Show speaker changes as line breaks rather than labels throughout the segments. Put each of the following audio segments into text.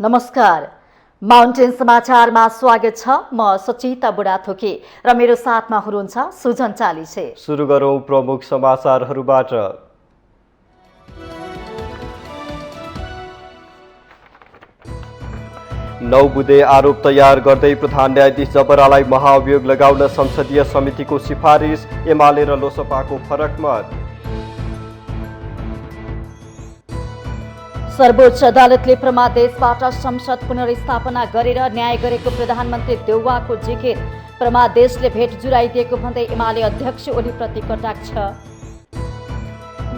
नमस्कार। माउन्टेन समाचारमा स्वागत छ। म सचिता बुढाथोकी र मेरो साथमा हुनुहुन्छ सुजन चालिसे।
सुरु गरौं प्रमुख समाचारहरूबाट। नौ बुँदे आरोप तयार गर्दै प्रधान न्यायाधीश जबरालाई महाअभियोग लगाउन संसदीय समितिको सिफारिस, एमाले र लोसपाको फरक मत।
सर्वोच्च अदालतले प्रमादेशबाट संसद पुनर्स्थापना गरेर न्याय गरेको प्रधानमन्त्री देउवाको जिकिर, प्रमादेशले भेट जुराइदिएको भन्दै एमाले अध्यक्ष ओलीप्रति कटाक्ष।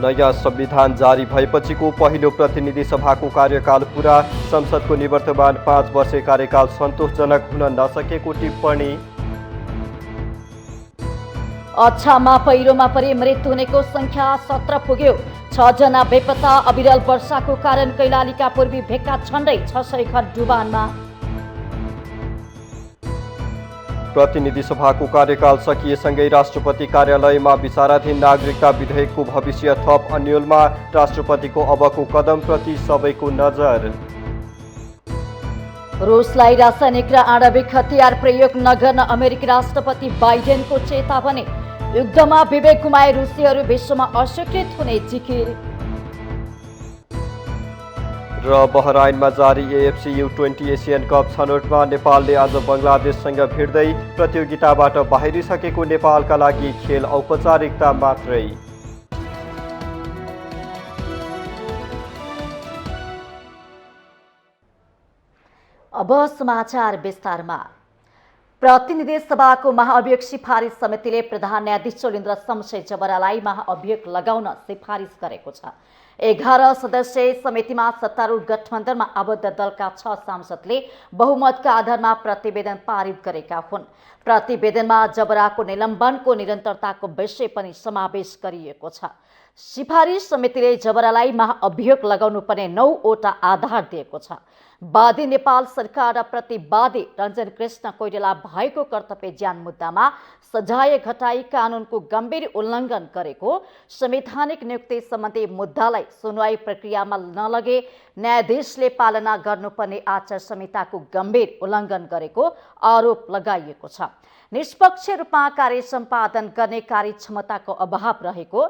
नयाँ संविधान जारी भएपछिको पहिलो प्रतिनिधि सभाको कार्यकाल पूरा, संसदको निवर्तमान 5 वर्षे कार्यकाल सन्तोषजनक हुन नसकेको टिप्पणी।
अछाममा पहिरोमा परि मृत्यु हुनेको संख्या 17 पुग्यो। 6 जना बेपत्ता। अविरल वर्षाको कारण कैलालीका पूर्वी भेगका झण्डै 600 घर डुबानमा।
प्रतिनिधि सभाको कार्यकाल सकिएसँगै राष्ट्रपति कार्यालयमा विचाराधीन नागरिकता विधेयकको भविष्य थप अन्यलमा, राष्ट्रपतिको अबको कदमप्रति सबैको नजर।
रुसलाई रासायनिक र आणविक हतियार प्रयोग नगर्न अमेरिकी राष्ट्रपति बाइडेनको चेतावनी, युद्धमा विवेक गुमाए रुसीहरू विश्वमा अस्वीकृत हुने जिकिर।
र बहराइनमा जारी एएफसी U20 एसियन कप छनौटमा नेपालले आज बङ्गलादेशसँग भिड्दै प्रतियोगिताबाट बाहिरिसकेको नेपालका लागि खेल औपचारिकता मात्रै।
अब समाचार विस्तारमा। प्रतिनिधि सभाको महाअभियोग सिफारिस समितिले प्रधान न्यायाधीश चोलेन्द्र शमशेर जबरालाई महाअभियोग लगाउन सिफारिस गरेको छ। 11 सदस्यीय समितिमा सत्तारूढ गठबन्धनमा आबद्ध दलका 6 सांसदले बहुमतका आधारमा प्रतिवेदन पारित गरेका हुन्। प्रतिवेदनमा जबराको निलम्बनको निरन्तरताको विषय पनि समावेश गरिएको छ। सिफारिस समितिले जबरालाई महाअभियोग लगाउनुपर्ने 9 वटा आधार दिएको छ। वादी नेपाल सरकार र प्रतिवादी रञ्जन कृष्ण कोइराला भएको कर्तव्य ज्यान मुद्दामा सजाय घटाई कानुनको गम्भीर उल्लङ्घन गरेको, संवैधानिक नियुक्ति सम्बन्धी मुद्दालाई सुनवाई प्रक्रियामा नलगे न्यायाधीशले पालना गर्नुपर्ने आचार संहिताको गम्भीर उल्लङ्घन गरेको आरोप लगाइएको छ। निष्पक्ष रूपमा कार्य सम्पादन गर्ने कार्यक्षमताको अभाव रहेको,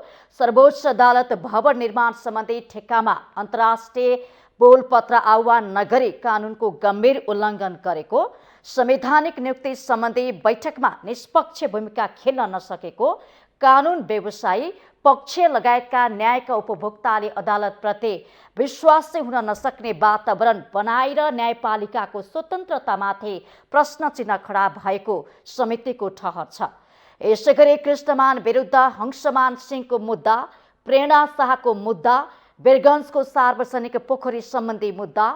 सर्वोच्च अदालत भवन निर्माण सम्बन्धी ठेक्कामा अन्तर्राष्ट्रिय बोलपत्र आह्वान नगरी कानुनको गम्भीर उल्लङ्घन गरेको, संवैधानिक नियुक्ति सम्बन्धी बैठकमा निष्पक्ष भूमिका खेल्न नसकेको, कानुन व्यवसायी पक्ष लगायतका न्यायका उपभोक्ताले अदालतप्रति विश्वासी हुन नसक्ने वातावरण बनाएर न्यायपालिकाको स्वतन्त्रतामाथि प्रश्न चिन्ह खडा भएको समितिको ठहर छ। यसैगरी कृष्णमान विरुद्ध हंसमान सिंहको मुद्दा, प्रेरणा शाहको मुद्दा, बेरगन्जको सार्वजनिक पोखरी सम्बन्धी मुद्दा,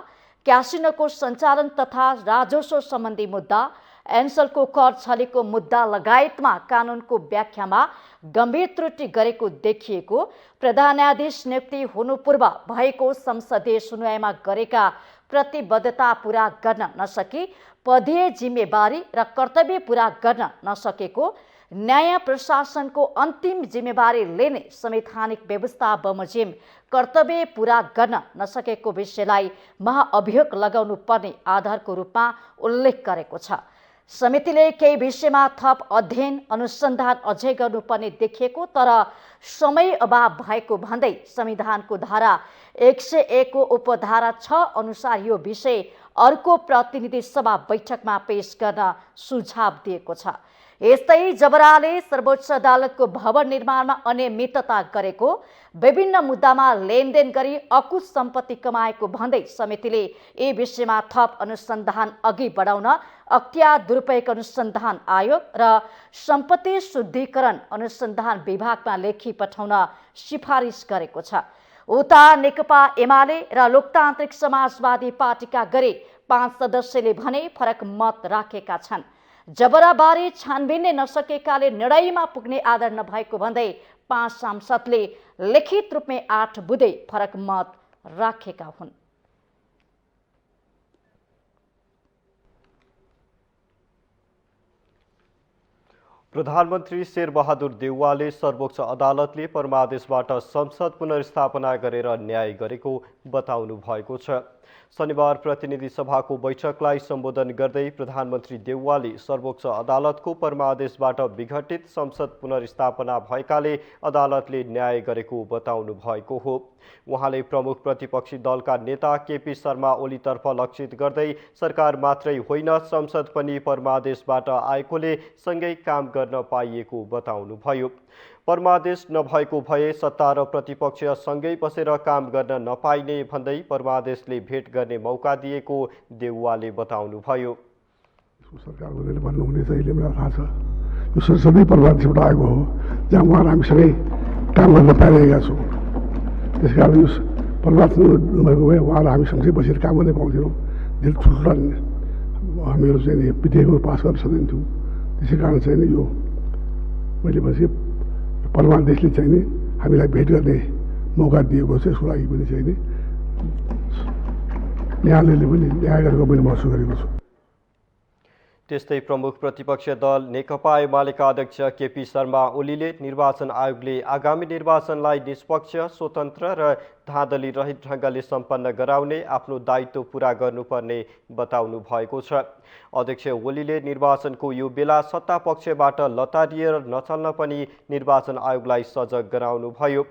क्यासिनोको सञ्चालन तथा राजस्व सम्बन्धी मुद्दा, एन्सलको कर छलेको मुद्दा लगायतमा कानुनको व्याख्यामा गम्भीर त्रुटि गरेको देखिएको, प्रधान न्यायाधीश नियुक्ति हुनु पूर्व भएको संसदीय सुनवाईमा गरेका प्रतिबद्धता पूरा गर्न नसकी, पदीय जिम्मेवारी र कर्तव्य पूरा गर्न नसकेको, न्याय प्रशासनको अन्तिम जिम्मेवारी लिने संवैधानिक व्यवस्था बमोजिम कर्तव्य पूरा गर्न नसकेको विषयलाई महाअभियोग लगाउनु पर्ने आधारको रूपमा उल्लेख गरेको छ। समितिले केही विषयमा थप अध्ययन अनुसन्धान अझै गर्नुपर्ने देखिएको, तर समय अभाव भएको भन्दै संविधानको धारा 101 को उपधारा 6 अनुसार यो विषय अर्को प्रतिनिधि सभा बैठकमा पेश गर्न सुझाव दिएको छ। यस्तै जबराले सर्वोच्च अदालतको भवन निर्माणमा अनियमितता गरेको, विभिन्न मुद्दामा लेनदेन गरी अकुत सम्पत्ति कमाएको भन्दै समितिले यी विषयमा थप अनुसन्धान अघि बढाउन अख्तियार दुरुपयोग अनुसन्धान आयोग र सम्पत्ति शुद्धिकरण अनुसन्धान विभागमा लेखी पठाउन सिफारिस गरेको छ। उता नेकपा एमाले र लोकतान्त्रिक समाजवादी पार्टीका गरी 5 सदस्यले भने फरक मत राखेका छन्। जबराबारे छानबिन नसकेकाले निर्णयमा पुग्ने आधार नभएको भन्दै 5 सांसदले लिखित रूपमै 8 बुँदे फरक मत राखेका हुन्।
प्रधानमन्त्री शेरबहादुर देउवाले सर्वोच्च अदालतले परमादेशबाट संसद पुनर्स्थापना गरेर न्याय गरेको बताउनु भएको छ। शनिबार प्रतिनिधि सभाको बैठकलाई सम्बोधन गर्दै प्रधानमन्त्री देउवाले सर्वोच्च अदालतको परमादेशबाट विघटित संसद पुनर्स्थापना भएकाले अदालतले न्याय गरेको बताउनु भएको हो। उहाँले प्रमुख प्रतिपक्षी दलका नेता केपी शर्मा ओलीतर्फ लक्षित गर्दै सरकार मात्रै होइन संसद पनि परमादेशबाट आएकोले सँगै काम गर्न पाइएको बताउनुभयो। परमादेश नभएको भए सत्ता र प्रतिपक्ष सँगै बसेर काम गर्न नपाइने भन्दै परमादेशले भेट गर्ने मौका दिएको देउवाले बताउनुभयो।
सरकारले भन्नुहुनेछ अहिले मलाई थाहा छ यो संसदै परमादेशबाट आएको हो जहाँ उहाँहरू हामीसँगै काम गर्न पाइरहेका छौँ। त्यसकारण यो परमादेश नभएको भए उहाँहरू हामी सँगै बसेर काम गर्नै पाउँथेनौँ। धेरै ठुल्ठुला हामीहरू चाहिँ विधेयकहरू पास गर्न सक्दैनथ्यौँ। त्यसै कारण चाहिँ यो मैले भनेँ परमादेशले चाहिँ नि हामीलाई भेट गर्ने मौका दिएको छ। यसको लागि पनि चाहिँ नि न्यायालयले पनि न्याय गरेको मैले महसुस गरेको छु।
त्यस्तै प्रमुख प्रतिपक्ष दल नेकपा एमालेका अध्यक्ष केपी शर्मा ओलीले निर्वाचन आयोगले आगामी निर्वाचनलाई निष्पक्ष, स्वतन्त्र र धाँधली रहित ढङ्गले सम्पन्न गराउने आफ्नो दायित्व पूरा गर्नुपर्ने बताउनु भएको छ। अध्यक्ष ओलीले निर्वाचनको यो बेला सत्ता पक्षबाट लतारिएर नचल्न पनि निर्वाचन आयोगलाई सजग गराउनुभयो।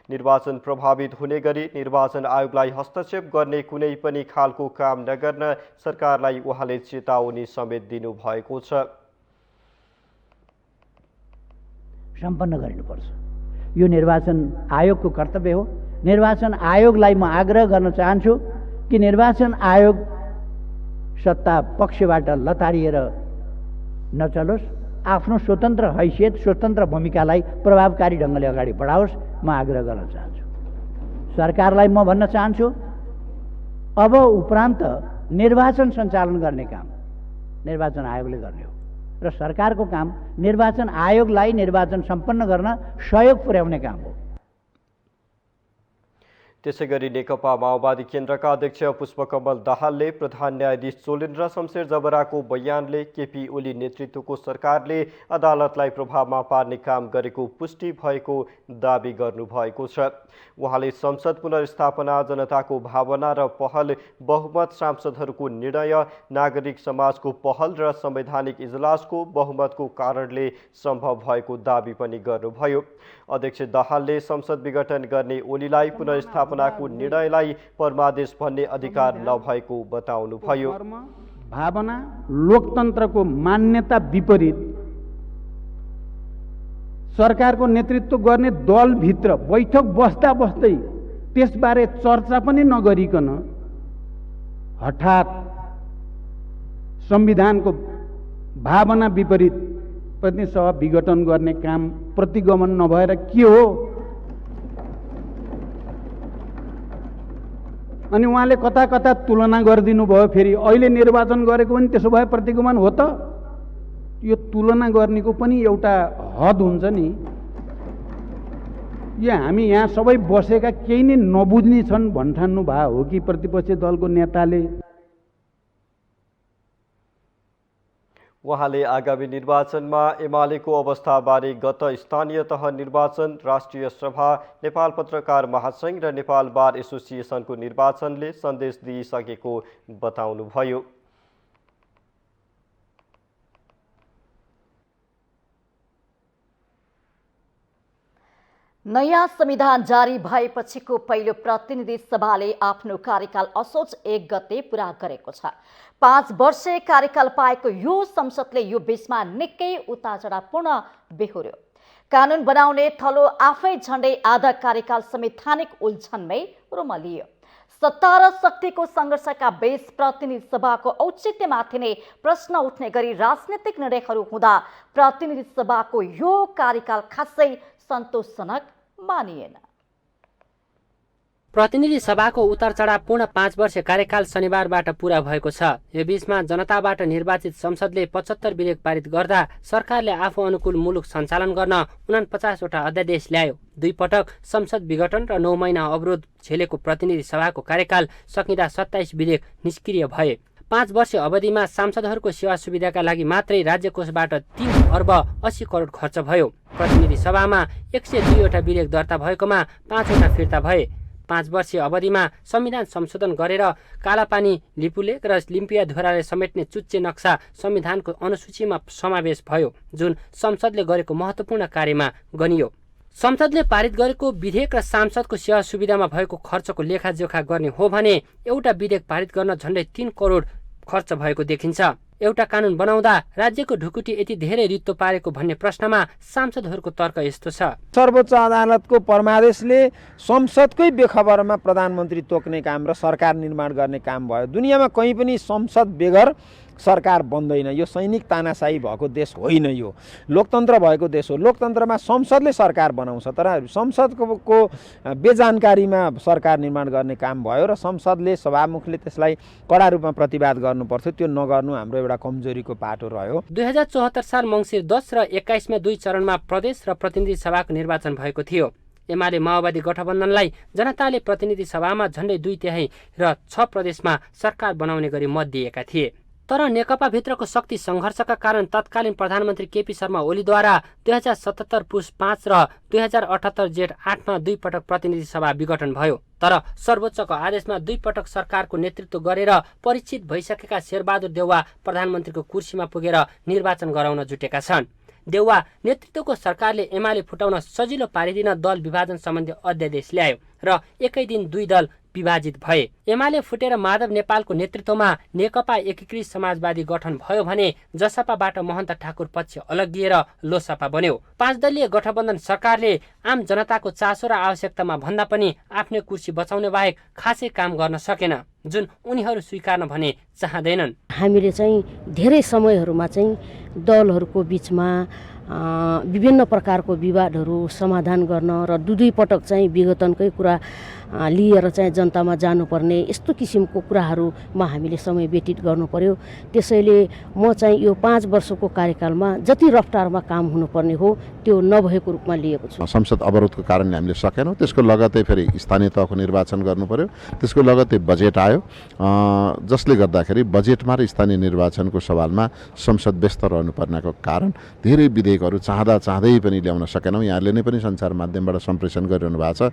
निर्वाचन प्रभावित हुने गरी निर्वाचन आयोगलाई हस्तक्षेप गर्ने कुनै पनि खालको काम नगर्न सरकारलाई उहाँले चेतावनी समेत दिनुभएको छ।
सम्पन्न गरिनुपर्छ, यो निर्वाचन आयोगको कर्तव्य हो। निर्वाचन आयोगलाई म आग्रह गर्न चाहन्छु कि निर्वाचन आयोग सत्ता पक्षबाट लतारिएर नचलोस्, आफ्नो स्वतन्त्र हैसियत, स्वतन्त्र भूमिकालाई प्रभावकारी ढङ्गले अगाडि बढाओस्, म आग्रह गर्न चाहन्छु। सरकारलाई म भन्न चाहन्छु अब उपरान्त निर्वाचन सञ्चालन गर्ने काम निर्वाचन आयोगले गर्ने हो र सरकारको काम निर्वाचन आयोगलाई निर्वाचन सम्पन्न गर्न सहयोग पुर्याउने काम हो।
त्यसैगरी नेकपा माओवादी केन्द्रका अध्यक्ष पुष्पकमल दाहालले प्रधान न्यायाधीश चोलेन्द्र शमशेर जबराको बयानले केपी ओली नेतृत्वको सरकारले अदालतलाई प्रभावमा पार्ने काम गरेको पुष्टि भएको दावी गर्नुभएको छ। उहाँले संसद पुनर्स्थापना जनताको भावना र पहल, बहुमत सांसदहरूको निर्णय, नागरिक समाजको पहल र संवैधानिक इजलासको बहुमतको कारणले सम्भव भएको दावी पनि गर्नुभयो। अध्यक्ष दाहालले संसद विघटन गर्ने ओलीलाई पुनर्स्थापनाको निर्णयलाई परमादेश भन्ने अधिकार नभएको बताउनुभयो।
भावना, लोकतन्त्रको मान्यता विपरीत सरकारको नेतृत्व गर्ने दलभित्र बैठक बस्दा बस्दै त्यसबारे चर्चा पनि नगरिकन हठात संविधानको भावना विपरीत प्रतिनिधि सभा विघटन गर्ने काम प्रतिगमन नभएर के हो? अनि उहाँले कता कता तुलना गरिदिनु भयो। फेरि अहिले निर्वाचन गरेको पनि त्यसो भए प्रतिगमन हो त? यो तुलना गर्नेको पनि एउटा हद हुन्छ नि। यो हामी यहाँ सबै बसेका केही नै नबुझ्ने छन् भन्ठान्नु भए हो कि प्रतिपक्षी दलको नेताले?
उहाँले आगामी निर्वाचनमा एमालेको अवस्थाबारे गत स्थानीय तह निर्वाचन, राष्ट्रिय सभा, नेपाल पत्रकार महासंघ र नेपाल बार एसोसिएसनको निर्वाचनले सन्देश दिइसकेको बताउनुभयो।
नयाँ संविधान जारी भएपछिको पहिलो प्रतिनिधि सभाले आफ्नो कार्यकाल असोज 1 गते पूरा गरेको छ। 5 वर्षे कार्यकाल पाएको यो संसदले यो बीचमा निकै उतारचढावपूर्ण बेहोर्यो। कानुन बनाउने थलो आफै झण्डै आधा कार्यकाल संवैधानिक उल्झनमै रोमलियो। सत्ता र शक्तिको सङ्घर्षका बीच प्रतिनिधि सभाको औचित्यमाथि नै प्रश्न उठ्ने गरी राजनीतिक निर्णयहरू हुँदा प्रतिनिधि सभाको यो कार्यकाल खासै सन्तोषजनक मानिएन।
प्रतिनिधि सभाको उतार चढावपूर्ण 5 वर्ष कार्यकाल शनिबारबाट पूरा भएको छ। यो बीचमा जनताबाट निर्वाचित संसदले 75 विधेयक पारित गर्दा सरकारले आफू अनुकूल मुलुक सञ्चालन गर्न 49 वटा अध्यादेश ल्यायो। 2 पटक संसद विघटन र 9 महिना अवरोध झेलेको प्रतिनिधि सभाको कार्यकाल सकिँदा 27 विधेयक निष्क्रिय भए। 5 वर्ष अवधिमा सांसदहरूको सेवा सुविधाका लागि मात्रै राज्य कोषबाट 3 अर्ब 80 करोड खर्च भयो। प्रतिनिधि सभामा 102 वटा विधेयक दर्ता भएकोमा 5 वटा फिर्ता भए। 5 वर्षीय अवधिमा संविधान संशोधन गरेर कालापानी, लिपुलेक र लिम्पियाधुरालाई समेट्ने चुच्चे नक्सा संविधानको अनुसूचीमा समावेश भयो, जुन संसदले गरेको महत्त्वपूर्ण कार्यमा गनियो। संसदले पारित गरेको विधेयक र सांसदको सेवा सुविधामा भएको खर्चको लेखाजोखा गर्ने हो भने एउटा विधेयक पारित गर्न झन्डै 3 करोड खर्च भएको देखिन्छ। एउटा कानुन बनाउँदा राज्यको ढुकुटी यति धेरै रित्तो पारेको भन्ने प्रश्नमा सांसदहरूको तर्क यस्तो छ।
सर्वोच्च अदालतको परमादेशले संसदकै बेखबरमा प्रधानमन्त्री तोक्ने काम र सरकार निर्माण गर्ने काम भयो। दुनियाँमा कहीँ पनि संसद बेगर सरकार बन्दैन। यो सैनिक तानाशाही भएको देश होइन, यो लोकतन्त्र भएको देश हो। लोकतन्त्रमा संसदले सरकार बनाउँछ, तर संसदको बेजानकारीमा सरकार निर्माण गर्ने काम भयो र संसदले सभामुखले त्यसलाई कडा रूपमा प्रतिवाद गर्नुपर्थ्यो। त्यो नगर्नु हाम्रो एउटा कमजोरीको पाटो रह्यो।
2074 साल मङ्सिर 10 र 21 मा 2 चरणमा प्रदेश र प्रतिनिधि सभाको निर्वाचन भएको थियो। एमाले माओवादी गठबन्धनलाई जनताले प्रतिनिधि सभामा झन्डै 2/3 र 6 प्रदेशमा सरकार बनाउने गरी मत दिएका थिए। तर नेकपा भित्रको शक्ति सङ्घर्षका कारण तत्कालीन प्रधानमन्त्री केपी शर्मा ओलीद्वारा 2077 पुस 5 र 2078 जेठ 8 मा 2 पटक प्रतिनिधि सभा विघटन भयो। तर सर्वोच्चको आदेशमा 2 पटक सरकारको नेतृत्व गरेर परिचित भइसकेका शेरबहादुर देउवा प्रधानमन्त्रीको कुर्सीमा पुगेर निर्वाचन गराउन जुटेका छन्। देउवा नेतृत्वको सरकारले एमाले फुटाउन सजिलो पारिदिन दल विभाजन सम्बन्धी अध्यादेश ल्यायो र एकै दिन 2 दल विभाजित भए। एमाले फुटेर माधव नेपालको नेतृत्वमा नेकपा एकीकृत समाजवादी गठन भयो भने जसपाबाट महन्त ठाकुर पक्ष अलग्गिएर लोसपा बन्यो। 5 दलीय गठबन्धन सरकारले आम जनताको चासो र आवश्यकतामा भन्दा पनि आफ्नै कुर्सी बचाउने बाहेक खासै काम गर्न सकेन, जुन उनीहरू स्वीकार्न भने चाहँदैनन्।
हामीले चाहिँ धेरै समयहरूमा चाहिँ दलहरूको बिचमा विभिन्न प्रकारको विवादहरू समाधान गर्न र 2 पटक चाहिँ विघटनकै कुरा लिएर चाहिँ जनतामा जानुपर्ने यस्तो किसिमको कुराहरूमा हामीले समय व्यतीत गर्नु पर्यो। त्यसैले म चाहिँ यो 5 वर्षको कार्यकालमा जति रफ्तारमा काम हुनुपर्ने हो त्यो नभएको रूपमा लिएको छु।
संसद अवरोधको कारणले हामीले सकेनौँ। त्यसको लगत्तै फेरि स्थानीय तहको निर्वाचन गर्नु पर्यो। त्यसको लगत्तै बजेट आयो, जसले गर्दाखेरि बजेटमा र स्थानीय निर्वाचनको सवालमा संसद व्यस्त रहनुपर्नेको कारण धेरै विधेयकहरू चाहँदै पनि ल्याउन सकेनौँ। यहाँले नै पनि सञ्चार माध्यमबाट सम्प्रेषण गरिरहनु भएको छ।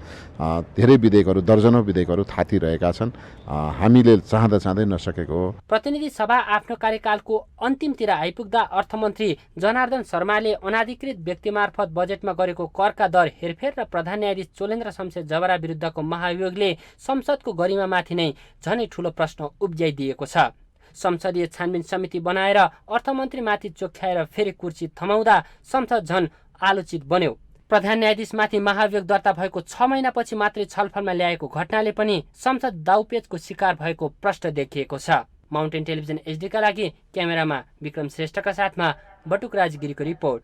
धेरै विधेयकहरू, दर्जनौं विधेयकहरू थातिरहेका छन्। हामीले चाहँदै नसकेको हो।
प्रतिनिधि सभा आफ्नो कार्यकालको अन्तिमतिर आइपुग्दा अर्थमन्त्री जनार्दन शर्माले अनाधिकृत व्यक्ति मार्फत बजेटमा गरेको करका दर हेरफेर र प्रधान न्यायाधीश चोलेन्द्र शमशेर जबरा विरुद्धको महाभियोगले संसदको गरिमामाथि नै झनै ठूलो प्रश्न उब्जाइदिएको छ। संसदीय छानबिन समिति बनाएर अर्थमन्त्रीमाथि चोख्याएर फेरि कुर्सी थमाउँदा संसद झन आलोचित बन्यो। प्रधान न्यायाधीशमाथि महाभियोग दर्ता भएको 6 महिनापछि मात्रै छलफलमा ल्याएको घटनाले पनि संसद दाउपेचको शिकार भएको प्रश्न देखिएको छ। माउन्टेन टेलिभिजन एचडीका लागि क्यामेरामा विक्रम श्रेष्ठका साथमा बटुक राजगिरीको रिपोर्ट।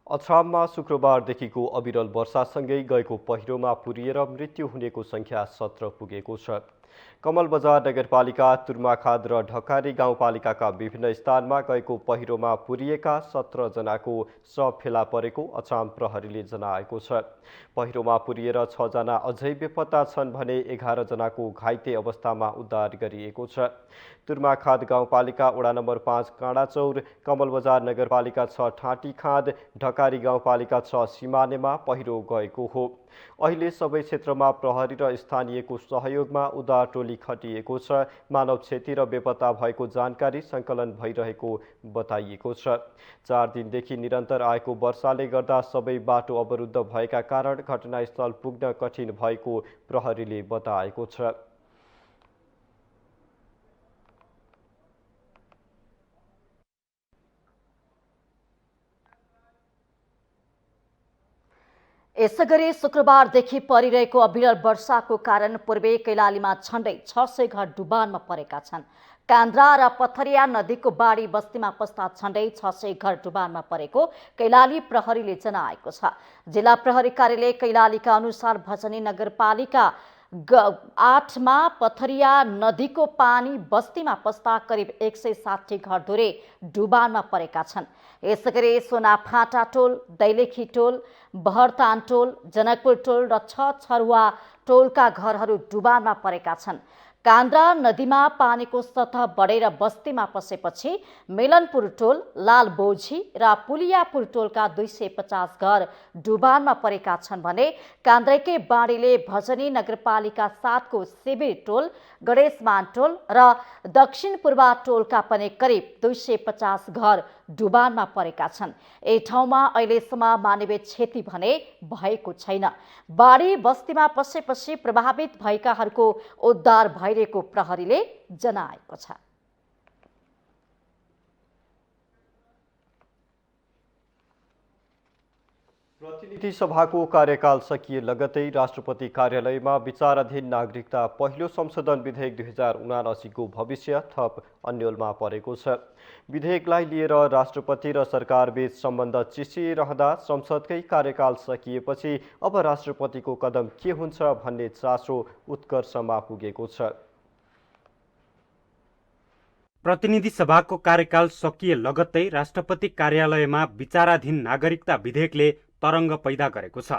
अछाममा शुक्रबारदेखिको अविरल वर्षासँगै गएको पहिरोमा पुरिएर मृत्यु हुनेको संख्या 17 पुगेको छ। कमल बजार नगरपालिका, तुर्माखाद र ढकारी गाउँपालिकाका विभिन्न स्थानमा गएको पहिरोमा पुरिएका 17 जनाको शव फेला परेको अछाम प्रहरीले जनाएको छ। पहिरोमा पुरिएर 6 जना अझै बेपत्ता छन् भने 11 जनाको घाइते अवस्थामा उद्धार गरिएको छ। तुर्माखाद गाउँपालिका वडा नम्बर 5 काँडाचौर, कमल बजार नगरपालिका 6 ठाँटी खाद, ढकारी गाउँपालिका 6 सिमानेमा पहिरो गएको हो। अहिले सबै क्षेत्रमा प्रहरी र स्थानीयको सहयोगमा उद्धार टोली खटिएको छ। मानव क्षति र बेपत्ता भएको जानकारी सङ्कलन भइरहेको बताइएको छ। 4 दिनदेखि निरन्तर आएको वर्षाले गर्दा सबै बाटो अवरुद्ध भएका कारण घटनास्थल पुग्न कठिन भएको प्रहरीले बताएको छ।
यसैगरी शुक्रबारदेखि परिरहेको अविरल वर्षाको कारण पूर्वी कैलालीमा झण्डै 600 घर डुबानमा परेका छन्। कान्द्रा र पथरिया नदीको बाढी बस्तीमा पस्दा झण्डै 600 घर डुबानमा परेको कैलाली प्रहरीले जनाएको छ। जिल्ला प्रहरी कार्यालय कैलालीका अनुसार भजनी नगरपालिका 8 मा पथरिया नदीको पानी बस्तीमा पस्दा करिब 160 घरधुरे डुबानमा परेका छन्। यसैगरी सोनाफाटा टोल, दैलेखी टोल, बहरतान टोल, जनकपुर टोल र 6 छरुवा टोलका घरहरू डुबानमा परेका छन्। कान्द्रा नदीमा पानीको सतह बढेर बस्तीमा पसेपछि मेलनपुर टोल, लालबोझी र पुलियापुर टोलका 250 घर डुबानमा परेका छन् भने कान्द्रैकै बाढीले भजनी नगरपालिका 7 को शिविर टोल, गणेशमान टोल र दक्षिण पूर्व टोलका पनि करिब 250 घर डुबानमा परेका छन्। यही ठाउँमा अहिलेसम्म मानवीय क्षति भने भएको छैन। बाढी बस्तीमा पसेपछि प्रभावित भएकाहरूको उद्धार भइरहेको प्रहरीले जनाएको छ।
प्रतिनिधि सभाको कार्यकाल सकिए लगतै राष्ट्रपति कार्यालयमा विचाराधीन नागरिकता पहिलो संशोधन विधेयक 2079 को भविष्य थप अन्योलमा परेको छ। विधेयकलाई लिएर राष्ट्रपति र सरकारबीच सम्बन्ध चिसिरहँदा संसदकै कार्यकाल सकिएपछि अब राष्ट्रपतिको कदम के हुन्छ भन्ने चासो उत्कर्षमा पुगेको छ।
प्रतिनिधि सभाको कार्यकाल सकिए लगत्तै राष्ट्रपति कार्यालयमा विचाराधीन नागरिकता विधेयकले तरङ्ग पैदा गरेको छ।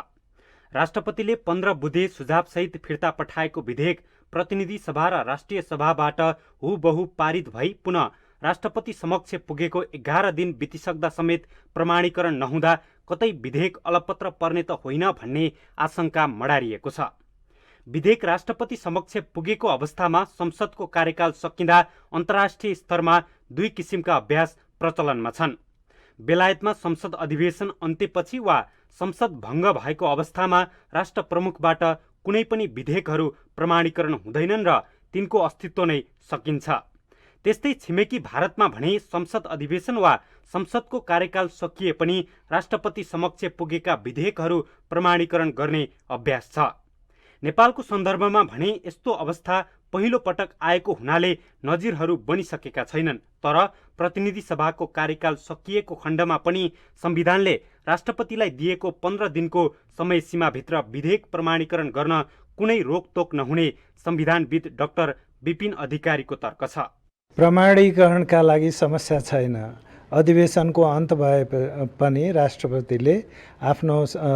राष्ट्रपतिले 15 बुँदे सुझावसहित फिर्ता पठाएको विधेयक प्रतिनिधि सभा र राष्ट्रिय सभाबाट हुबहु पारित भई पुनः राष्ट्रपति समक्ष पुगेको 11 दिन बितिसक्दा समेत प्रमाणीकरण नहुँदा कतै विधेयक अलपत्र पर्ने त होइन भन्ने आशंका मडारिएको छ। विधेयक राष्ट्रपति समक्ष पुगेको अवस्थामा संसदको कार्यकाल सकिँदा अन्तर्राष्ट्रिय स्तरमा दुई किसिमका अभ्यास प्रचलनमा छन्। बेलायतमा संसद अधिवेशन अन्त्यपछि वा संसद भङ्ग भएको अवस्थामा राष्ट्र प्रमुखबाट कुनै पनि विधेयकहरू प्रमाणीकरण हुँदैनन् र तिनको अस्तित्व नै सकिन्छ। त्यस्तै छिमेकी भारतमा भने संसद अधिवेशन वा संसदको कार्यकाल सकिए पनि राष्ट्रपति समक्ष पुगेका विधेयकहरू प्रमाणीकरण गर्ने अभ्यास छ। नेपालको सन्दर्भमा भने यस्तो अवस्था पहिलो पटक आएको हुनाले नजिरहरू बनिसकेका छैनन्। तर प्रतिनिधि सभाको कार्यकाल सकिएको खण्डमा पनि संविधानले राष्ट्रपतिलाई दिएको 15 दिनको समय सीमाभित्र विधेयक प्रमाणीकरण गर्न कुनै रोकटोक नहुने संविधानविद डाक्टर विपिन अधिकारीको तर्क छ।
प्रमाणीकरणका लागि समस्या छैन। अधिवेशनको अन्त भए पनि राष्ट्रपतिले आफ्नो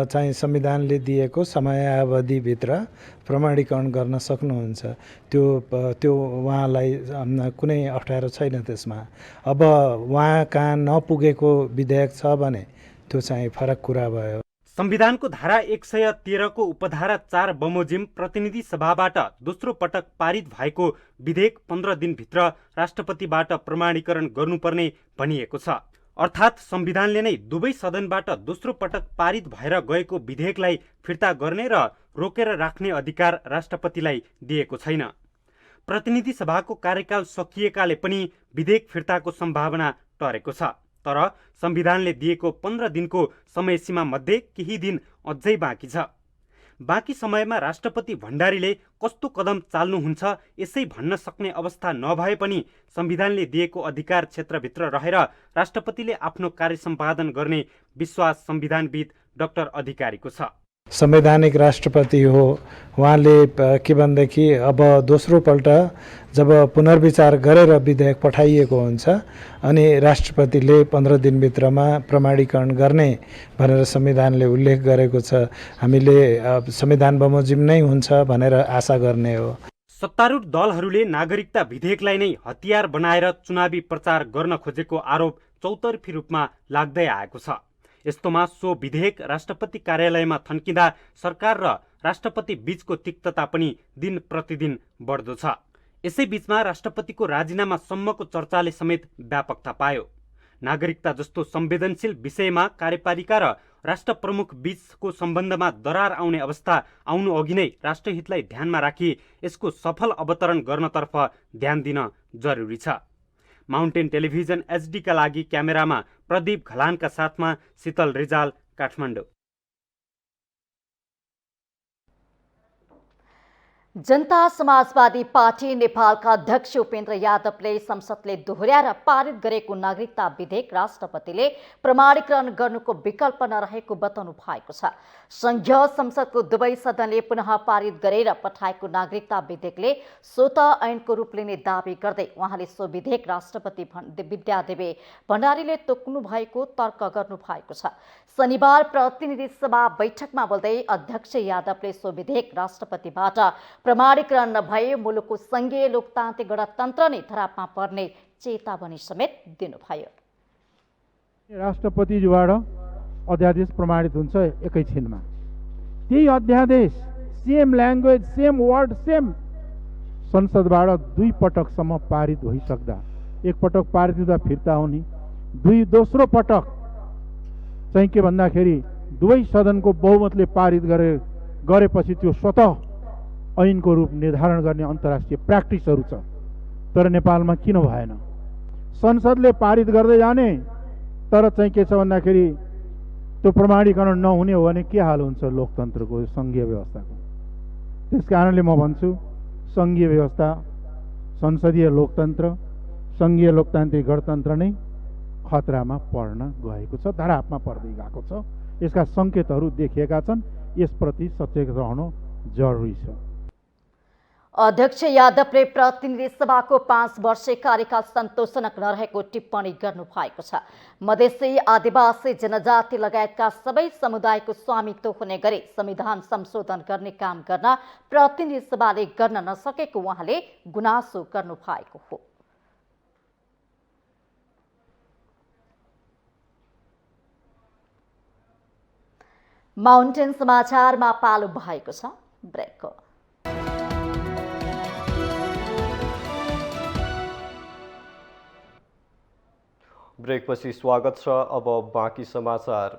चाहिँ संविधानले दिएको समयावधिभित्र प्रमाणीकरण गर्न सक्नुहुन्छ। त्यो उहाँलाई कुनै अप्ठ्यारो छैन त्यसमा। अब उहाँ कहाँ नपुगेको विधेयक छ भने त्यो चाहिँ फरक कुरा भयो।
संविधानको धारा 113 को उपधारा 4 बमोजिम प्रतिनिधि सभाबाट दोस्रो पटक पारित भएको विधेयक 15 दिनभित्र राष्ट्रपतिबाट प्रमाणीकरण गर्नुपर्ने भनिएको छ। अर्थात् संविधानले नै दुवै सदनबाट दोस्रो पटक पारित भएर गएको विधेयकलाई फिर्ता गर्ने र रोकेर राख्ने अधिकार राष्ट्रपतिलाई दिएको छैन। प्रतिनिधि सभाको कार्यकाल सकिएकाले पनि विधेयक फिर्ताको सम्भावना टरेको छ। तर संविधानले दिएको 15 दिनको समय सीमा मध्ये केही दिन अझै बाँकी छ। बाँकी समयमा राष्ट्रपति भण्डारीले कस्तो कदम चाल्नुहुन्छ यसै भन्न सक्ने अवस्था नभए पनि संविधानले दिएको अधिकार क्षेत्रभित्र रहेर राष्ट्रपतिले आफ्नो कार्य सम्पादन गर्ने विश्वास संविधानविद डाक्टर अधिकारीको छ।
संवैधानिक राष्ट्रपति हो उहाँले के भनेदेखि अब दोस्रो पल्ट जब पुनर्विचार गरेर विधेयक पठाइएको हुन्छ अनि राष्ट्रपतिले 15 दिनभित्रमा प्रमाणीकरण गर्ने भनेर संविधानले उल्लेख गरेको छ। हामीले संविधान बमोजिम नै हुन्छ भनेर आशा गर्ने हो।
सत्तारूढ दलहरूले नागरिकता विधेयकलाई नै हतियार बनाएर चुनावी प्रचार गर्न खोजेको आरोप चौतर्फी रूपमा लाग्दै आएको छ। यस्तोमा सो विधेयक राष्ट्रपति कार्यालयमा थन्किँदा सरकार र राष्ट्रपति बीचको तिक्तता पनि दिन प्रतिदिन बढ्दो छ। यसै बीचमा राष्ट्रपतिको राजीनामा सम्मको चर्चाले समेत व्यापकता पायो। नागरिकता जस्तो संवेदनशील विषयमा कार्यपालिका र राष्ट्र प्रमुख बीचको सम्बन्धमा दरार आउने अवस्था आउनु अघि नै राष्ट्रहितलाई ध्यानमा राखी यसको सफल अवतरण गर्नतर्फ ध्यान दिन जरुरी छ। माउन्टेन टेलिभिजन एचडी का लागि क्यामेरामा प्रदीप घलानका साथमा शीतल रिजाल, काठमाडौँ।
जनता समाजवादी पार्टी नेपालका अध्यक्ष उपेन्द्र यादवले संसदले दोहोर्याएर पारित गरेको नागरिकता विधेयक राष्ट्रपतिले प्रमाणीकरण गर्नुको विकल्प नरहेको बताउनु भएको छ। संघीय संसदको दुवै सदनले पुनः पारित गरेर पठाएको नागरिकता विधेयकले स्वत ऐनको रूप लिने दावी गर्दै उहाँले सो विधेयक राष्ट्रपति विद्यादेवी भण्डारीले तोक्नु भएको तर्क गर्नु भएको छ। शनिबार प्रतिनिधि सभा बैठकमा बोल्दै अध्यक्ष यादवले सो विधेयक राष्ट्रपतिबाट प्रमाणीकरण नभए मुलुकको संघीय लोकतान्त्रिक गणतन्त्र नै धरापमा पर्ने चेतावनी समेत दिनुभयो।
राष्ट्रपतिज्यूबाट अध्यादेश प्रमाणित हुन्छ एकैछिनमा। त्यही अध्यादेश same language same word same संसदबाट 2 पटकसम्म पारित भइसक्दा, एक पटक पारित हुँदा फिर्ता हुने, दोस्रो पटक चाहिँ के भन्दाखेरि दुवै सदनको बहुमतले पारित गरेपछि त्यो स्वतः ऐनको रूप निर्धारण गर्ने अन्तर्राष्ट्रिय प्र्याक्टिसहरू छ। तर नेपालमा किन भएन? संसदले पारित गर्दै जाने तर चाहिँ के छ भन्दाखेरि त्यो प्रमाणीकरण नहुने हो भने के हाल हुन्छ लोकतन्त्रको, सङ्घीय व्यवस्थाको। त्यस कारणले म भन्छु सङ्घीय व्यवस्था, संसदीय लोकतन्त्र, सङ्घीय लोकतान्त्रिक गणतन्त्र नै खतरामा पर्न गएको छ, धरापमा पर्दै गएको छ। यसका सङ्केतहरू देखिएका छन्। यसप्रति सचेत रहनु जरुरी छ।
अध्यक्ष यादवले प्रतिनिधि सभाको 5 वर्षे कार्यकाल सन्तोषजनक नरहेको टिप्पणी गर्नुभएको छ। मधेसी, आदिवासी, जनजाति लगायतका सबै समुदायको स्वामित्व हुने गरी संविधान संशोधन गर्ने काम गर्न प्रतिनिधि सभाले गर्न नसकेको उहाँले गुनासो गर्नुभएको हो। माउन्टेन समाचारमा पालो भएको छ ब्रेकको।
ब्रेकपछि स्वागत छ। अब बाँकी समाचार।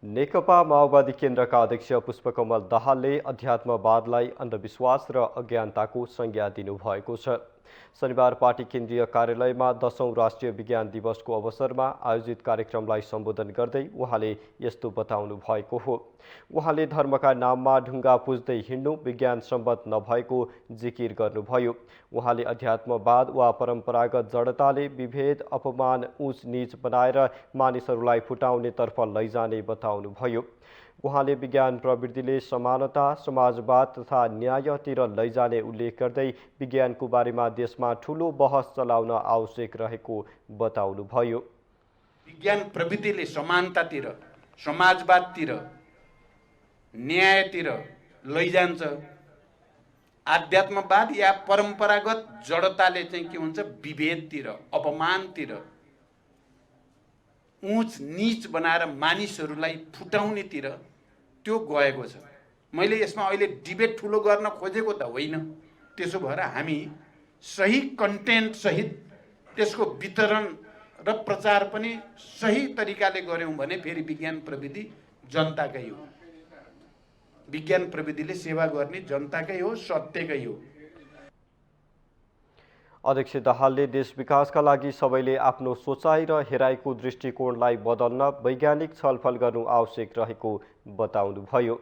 नेकपा माओवादी केन्द्रका अध्यक्ष पुष्पकमल दाहालले अध्यात्मवादलाई अन्धविश्वास र अज्ञानताको संज्ञा दिनुभएको छ। शनिबार पार्टी केन्द्रीय कार्यालयमा 10औं राष्ट्रिय विज्ञान दिवसको अवसरमा आयोजित कार्यक्रमलाई सम्बोधन गर्दै उहाँले यस्तो बताउनु भएको हो। उहाँले धर्मका नाममा ढुङ्गा पुज्दै हिँड्नु विज्ञान सम्मत नभएको जिकिर गर्नुभयो। उहाँले अध्यात्मवाद वा परम्परागत जडताले विभेद, अपमान, ऊंच नीच बनाएर मानिसहरूलाई फुटाउनेतर्फ लैजाने बताउनुभयो। उहाँले विज्ञान प्रवृत्तिले समानता, समाजवाद तथा न्यायतिर लैजाने उल्लेख गर्दै विज्ञानको बारेमा देशमा ठूलो बहस चलाउन आवश्यक रहेको बताउनुभयो।
विज्ञान प्रवृत्तिले समानतातिर, समाजवादतिर, न्यायतिर लैजान्छ। आध्यात्मवाद या परम्परागत जडताले चाहिँ के हुन्छ विभेदतिर, अपमानतिर, ऊंच नीच बनाएर मानिसहरूलाई फुटाउनेतिर त्यो गएको छ। मैले यसमा अहिले डिबेट ठुलो गर्न खोजेको त होइन। त्यसो भएर हामी सही कन्टेन्ट सहित त्यसको वितरण र प्रचार पनि सही तरिकाले गर्यौं भने फेरि विज्ञान प्रविधि जनताकै हो। विज्ञान प्रविधिले सेवा गर्ने जनताकै हो, सत्यकै हो।
अध्यक्ष दाहालले देश विकासका लागि सबैले आफ्नो सोचाइ र हेराइको दृष्टिकोणलाई बदल्न वैज्ञानिक छलफल गर्नु आवश्यक रहेको बताउनुभयो।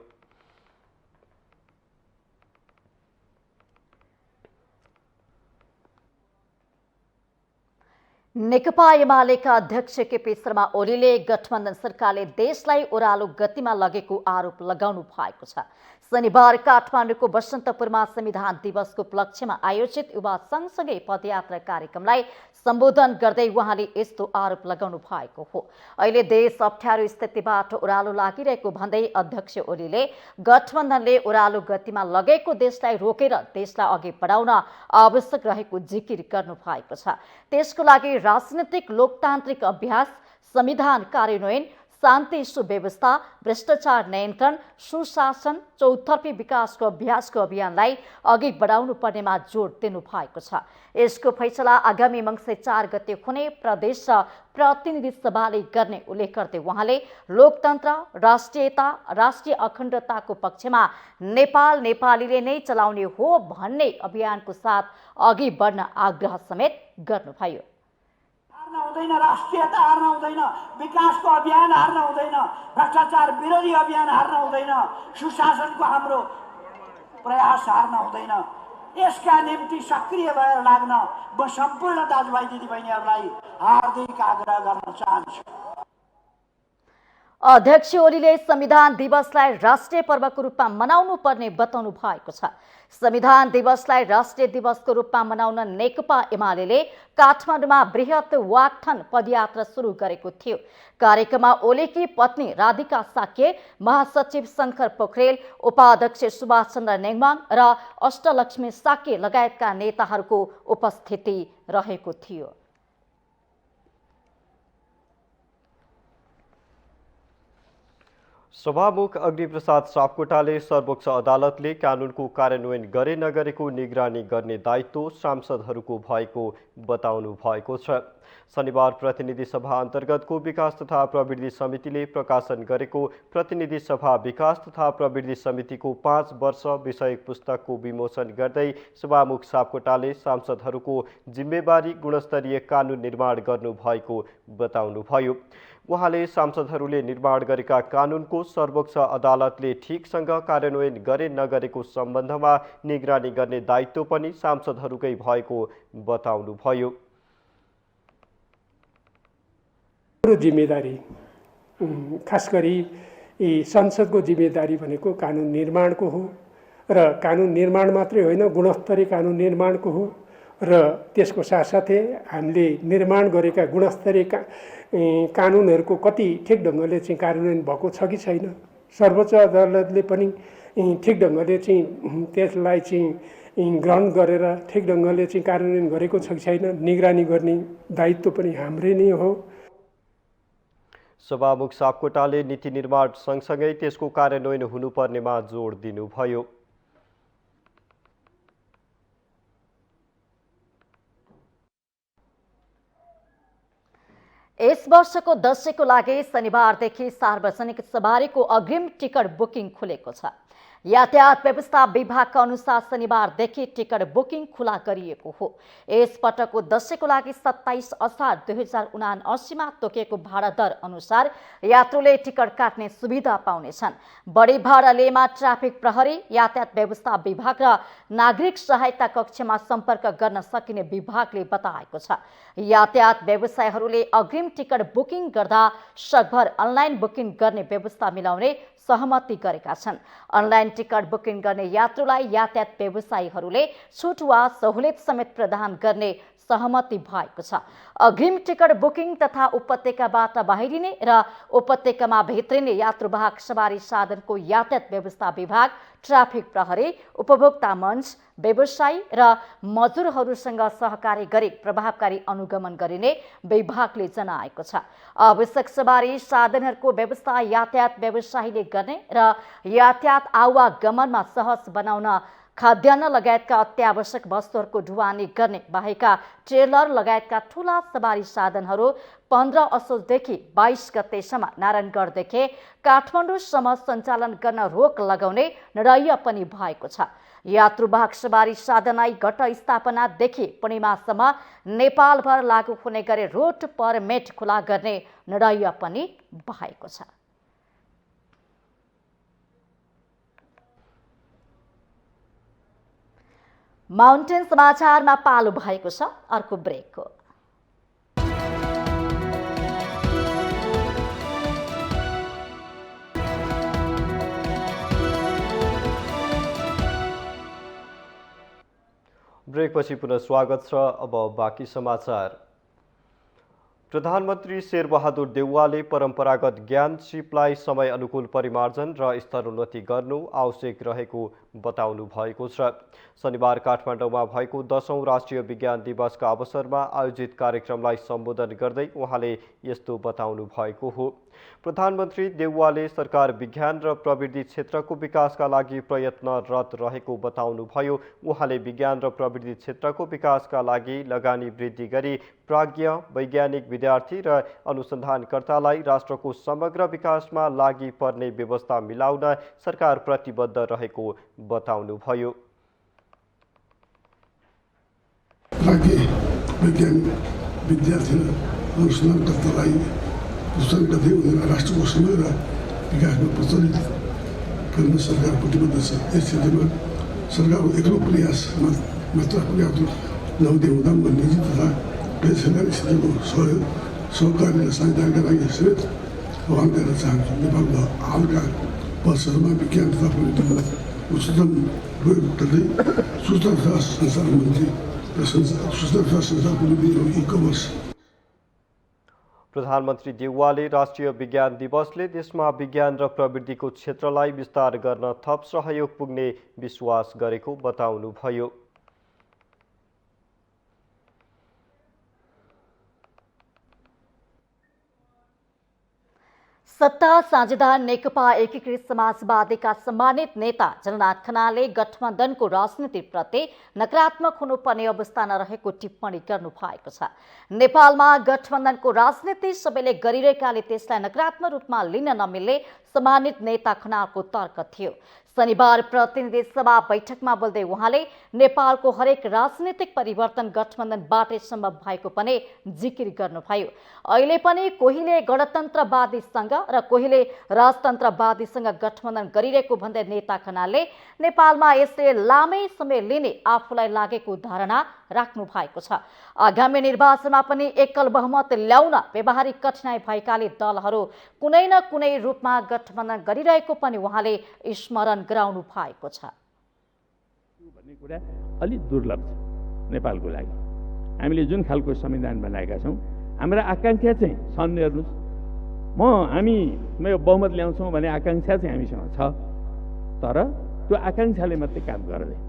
नेकपा एमालेका अध्यक्ष केपी शर्मा ओलीले गठबन्धन सरकारले देशलाई ओह्रालो गतिमा लगेको आरोप लगाउनु भएको छ। शनिबार काठमाडौँको बसन्तपुरमा संविधान दिवसको उपलक्ष्यमा आयोजित युवा सँगसँगै पदयात्रा कार्यक्रमलाई सम्बोधन गर्दै उहाँले यस्तो आरोप लगाउनु भएको हो। अहिले देश अप्ठ्यारो स्थितिबाट ओह्रालो लागिरहेको भन्दै अध्यक्ष ओलीले गठबन्धनले ओह्रालो गतिमा लगेको देशलाई रोकेर देशलाई अघि बढाउन आवश्यक रहेको जिकिर गर्नु भएको छ। त्यसको लागि राजनीतिक लोकतान्त्रिक अभ्यास, संविधान कार्यान्वयन, शान्ति सुव्यवस्था, भ्रष्टाचार नियन्त्रण, सुशासन, चौतर्फी विकासको अभ्यासको अभियानलाई अघि बढाउनु पर्नेमा जोड दिनु भएको छ। यसको फैसला आगामी मङ्सिर 4 गते हुने प्रदेश प्रतिनिधि सभाले गर्ने उल्लेख गर्दै उहाँले लोकतन्त्र, राष्ट्रियता, राष्ट्रिय अखण्डताको पक्षमा नेपाल नेपालीले नै चलाउने हो भन्ने अभियानको साथ अघि बढ्न आग्रह समेत गर्नुभयो।
हार्न हुँदैन, राष्ट्रियता हार्न हुँदैन, विकासको अभियान हार्न हुँदैन, भ्रष्टाचार विरोधी अभियान हार्न हुँदैन, सुशासनको हाम्रो प्रयास हार्न हुँदैन। यसका निम्ति सक्रिय भएर लाग्न म सम्पूर्ण दाजुभाइ दिदीबहिनीहरूलाई हार्दिक आग्रह गर्न चाहन्छु।
अध्यक्ष ओलीले संविधान दिवसलाई राष्ट्रिय पर्वको रूपमा मनाउनु पर्ने बताउनु भएको छ। संविधान दिवसलाई राष्ट्रिय दिवसको रूपमा मनाउन नेकपा एमाले काठमाडौँमा बृहत वाकथन पदयात्रा सुरु गरेको थियो। कार्यक्रममा ओलीकी पत्नी राधिका साक्य, महासचिव शङ्कर पोखरेल, उपाध्यक्ष सुभाष चन्द्र नेङमाङ र अष्टलक्ष्मी साक्य लगायतका नेताहरूको उपस्थिति रहेको थियो।
सभामुख अग्निप्रसाद सापकोटाले सर्वोच्च अदालतले कानुनको कार्यान्वयन गरे नगरेको निगरानी गर्ने दायित्व सांसदहरूको भएको बताउनु भएको छ। शनिबार प्रतिनिधि सभा अन्तर्गतको विकास तथा प्रवृद्धि समितिले प्रकाशन गरेको प्रतिनिधि सभा विकास तथा प्रवृद्धि समितिको 5 वर्ष विषयक पुस्तकको विमोचन गर्दै सभामुख सापकोटाले सांसदहरूको जिम्मेवारी गुणस्तरीय कानुन निर्माण गर्नु भएको बताउनुभयो। उहाँले सांसदहरूले निर्माण गरेका कानुनको सर्वोच्च अदालतले ठिकसँग कार्यान्वयन गरे नगरेको सम्बन्धमा निगरानी गर्ने दायित्व पनि सांसदहरूकै भएको बताउनुभयो।
जिम्मेदारी खास गरी संसदको जिम्मेदारी भनेको कानुन निर्माणको हो र कानुन निर्माण मात्रै होइन गुणस्तरीय कानुन निर्माणको हो र त्यसको साथसाथै हामीले निर्माण गरेका गुणस्तरीय कानुनहरूको कति ठिक ढङ्गले चाहिँ कार्यान्वयन भएको छ कि छैन, सर्वोच्च अदालतले पनि ठिक ढङ्गले चाहिँ त्यसलाई चाहिँ ग्रहण गरेर ठिक ढङ्गले चाहिँ कार्यान्वयन गरेको छ कि छैन निगरानी गर्ने दायित्व पनि हाम्रै नै हो।
सभामुख सापकोटाले नीति निर्माण सँगसँगै त्यसको कार्यान्वयन हुनुपर्नेमा जोड दिनुभयो।
यस वर्षको दशैंको लागि शनिबारदेखि सार्वजनिक सवारीको अग्रिम टिकट बुकिङ खुलेको छ। यातायात व्यवस्था विभागका अनुसार शनिबारदेखि टिकट बुकिङ खुला गरिएको हो। यस पटकको दशैंको लागि 27 असार 2079 मा तोकिएको भाडा दर अनुसार यात्रुले टिकट काट्ने सुविधा पाउनेछन्। बढी भाडालेमा ट्राफिक प्रहरी, यातायात व्यवस्था विभाग र नागरिक सहायता कक्षमा सम्पर्क गर्न सकिने विभागले बताएको छ। यातायात व्यवसायीहरूले अग्रिम टिकट बुकिङ गर्दा सकभर अनलाइन बुकिङ गर्ने व्यवस्था मिलाउने सहमति गरेका छन्। अनलाइन टिकट बुकिङ गर्ने यात्रुलाई यातायात व्यवसायीहरूले छुट वा सहुलियत समेत प्रदान गर्ने सहमति भएको छ। अग्रिम टिकट बुकिङ तथा उपत्यकाबाट बाहिरिने र उपत्यकामा भित्रिने यात्रुवाहक सवारी साधनको यातायात व्यवस्था विभाग, ट्राफिक प्रहरी, उपभोक्ता मञ्च, व्यवसायी र मजदुरहरूसँग सहकारी गरी प्रभावकारी अनुगमन गरिने विभागले जनाएको छ। आवश्यक सवारी साधनहरूको व्यवस्था यातायात व्यवसायीले गर्ने र यातायात आवागमनमा सहज बनाउन खाद्यान्न लगायतका अत्यावश्यक वस्तुहरूको ढुवानी गर्ने बाहेक ट्रेलर लगायतका ठूला सवारी साधनहरू 15 असोजदेखि 22 गतेसम्म नारायणगढदेखि काठमाडौँसम्म सञ्चालन गर्न रोक लगाउने निर्णय पनि भएको छ। यात्रुवाहक सवारी साधनलाई घटस्थापनादेखि पूर्णिमासम्म नेपालभर लागू हुने गरी रोड परमिट खुला गर्ने निर्णय पनि भएको छ। माउन्टेन समाचारमा पालो भएको छ अर्को ब्रेकको।
ब्रेकपछि पुनः स्वागत छ। अब बाँकी समाचार। प्रधानमन्त्री शेरबहादुर देउवाले परम्परागत ज्ञान सिपलाई समय अनुकूल परिमार्जन र स्तरोन्नति गर्नु आवश्यक रहेको बताउनु भएको छ। शनिबार काठमाडौँमा भएको 10औं राष्ट्रिय विज्ञान दिवसका अवसरमा आयोजित कार्यक्रमलाई सम्बोधन गर्दै उहाँले यस्तो बताउनु भएको हो। प्रधानमन्त्री देउवाले सरकार विज्ञान र प्रविधि क्षेत्रको विकासका लागि प्रयत्नरत रहेको बताउनुभयो। उहाँले विज्ञान र प्रविधि क्षेत्रको विकासका लागि लगानी वृद्धि गरी प्राज्ञ वैज्ञानिक विद्यार्थी र अनुसन्धानकर्तालाई राष्ट्रको समग्र विकासमा लागि पर्ने व्यवस्था मिलाउन सरकार प्रतिबद्ध रहेको बताउनुभयो।
विद्यार्थी र अनुसन्धानकर्तालाई प्रोत्साहन गर्दै उनीहरूलाई राष्ट्रको समग्र विकासमा प्रचलित गर्न सरकार प्रतिबद्ध छ। यस क्षेत्रमा सरकारको एक्लो प्रयास मात्र पर्याप्त नहुँदै हुँदा निजी तथा गैर सरकारी क्षेत्रको सहकारी र साझेदारीका लागि समेत आह्वान गर्न चाहन्छु। नेपालको हालका वर्षहरूमा विज्ञान तथा प्रविधिमा उच्चतम प्रयोग गर्दै सूचना तथा सञ्चार मन्त्री र सूचना तथा सञ्चार प्रविधि एवं ई-कमर्स
प्रधानमन्त्री देउवाले राष्ट्रिय विज्ञान दिवसले देशमा विज्ञान र प्रविधिको क्षेत्रलाई विस्तार गर्न थप सहयोग पुग्ने विश्वास गरेको बताउनुभयो।
सत्ता साझेदार नेकपा एकीकृत समाजवादीका सम्मानित नेता जननाथ खनालले गठबन्धनको राजनीतिप्रति नकारात्मक हुनुपर्ने अवस्था नरहेको टिप्पणी गर्नु भएको छ। नेपालमा गठबन्धनको राजनीति सबैले गरिरहेकाले त्यसलाई नकारात्मक रूपमा लिन नमिल्ने सम्मानित नेता खनालको तर्क थियो। शनिबार प्रतिनिधि सभा बैठकमा बोल्दै उहाँले नेपालको हरेक राजनीतिक परिवर्तन गठबन्धनबाटै सम्भव भएको पनि जिकिर गर्नुभयो। अहिले पनि कोहीले गणतन्त्रवादीसँग र कोहीले राजतन्त्रवादीसँग गठबन्धन गरिरहेको भन्दै नेता खनालले नेपालमा यसले लामै समय लिने आफूलाई लागेको धारणा राख्नु भएको छ। आगामी निर्वाचनमा पनि एकल बहुमत ल्याउन व्यवहारिक कठिनाई भएकाले दलहरू कुनै न कुनै रूपमा गठबन्धन गरिरहेको पनि उहाँले स्मरण गराउनु भएको छ।
भन्ने कुरा अलि दुर्लभ छ नेपालको लागि। हामीले जुन खालको संविधान बनाएका छौँ, हाम्रो आकाङ्क्षा चाहिँ छन्। हेर्नुहोस्, हामी बहुमत ल्याउँछौँ भन्ने आकाङ्क्षा चाहिँ हामीसँग छ, तर त्यो आकाङ्क्षाले मात्रै काम गर्दैन।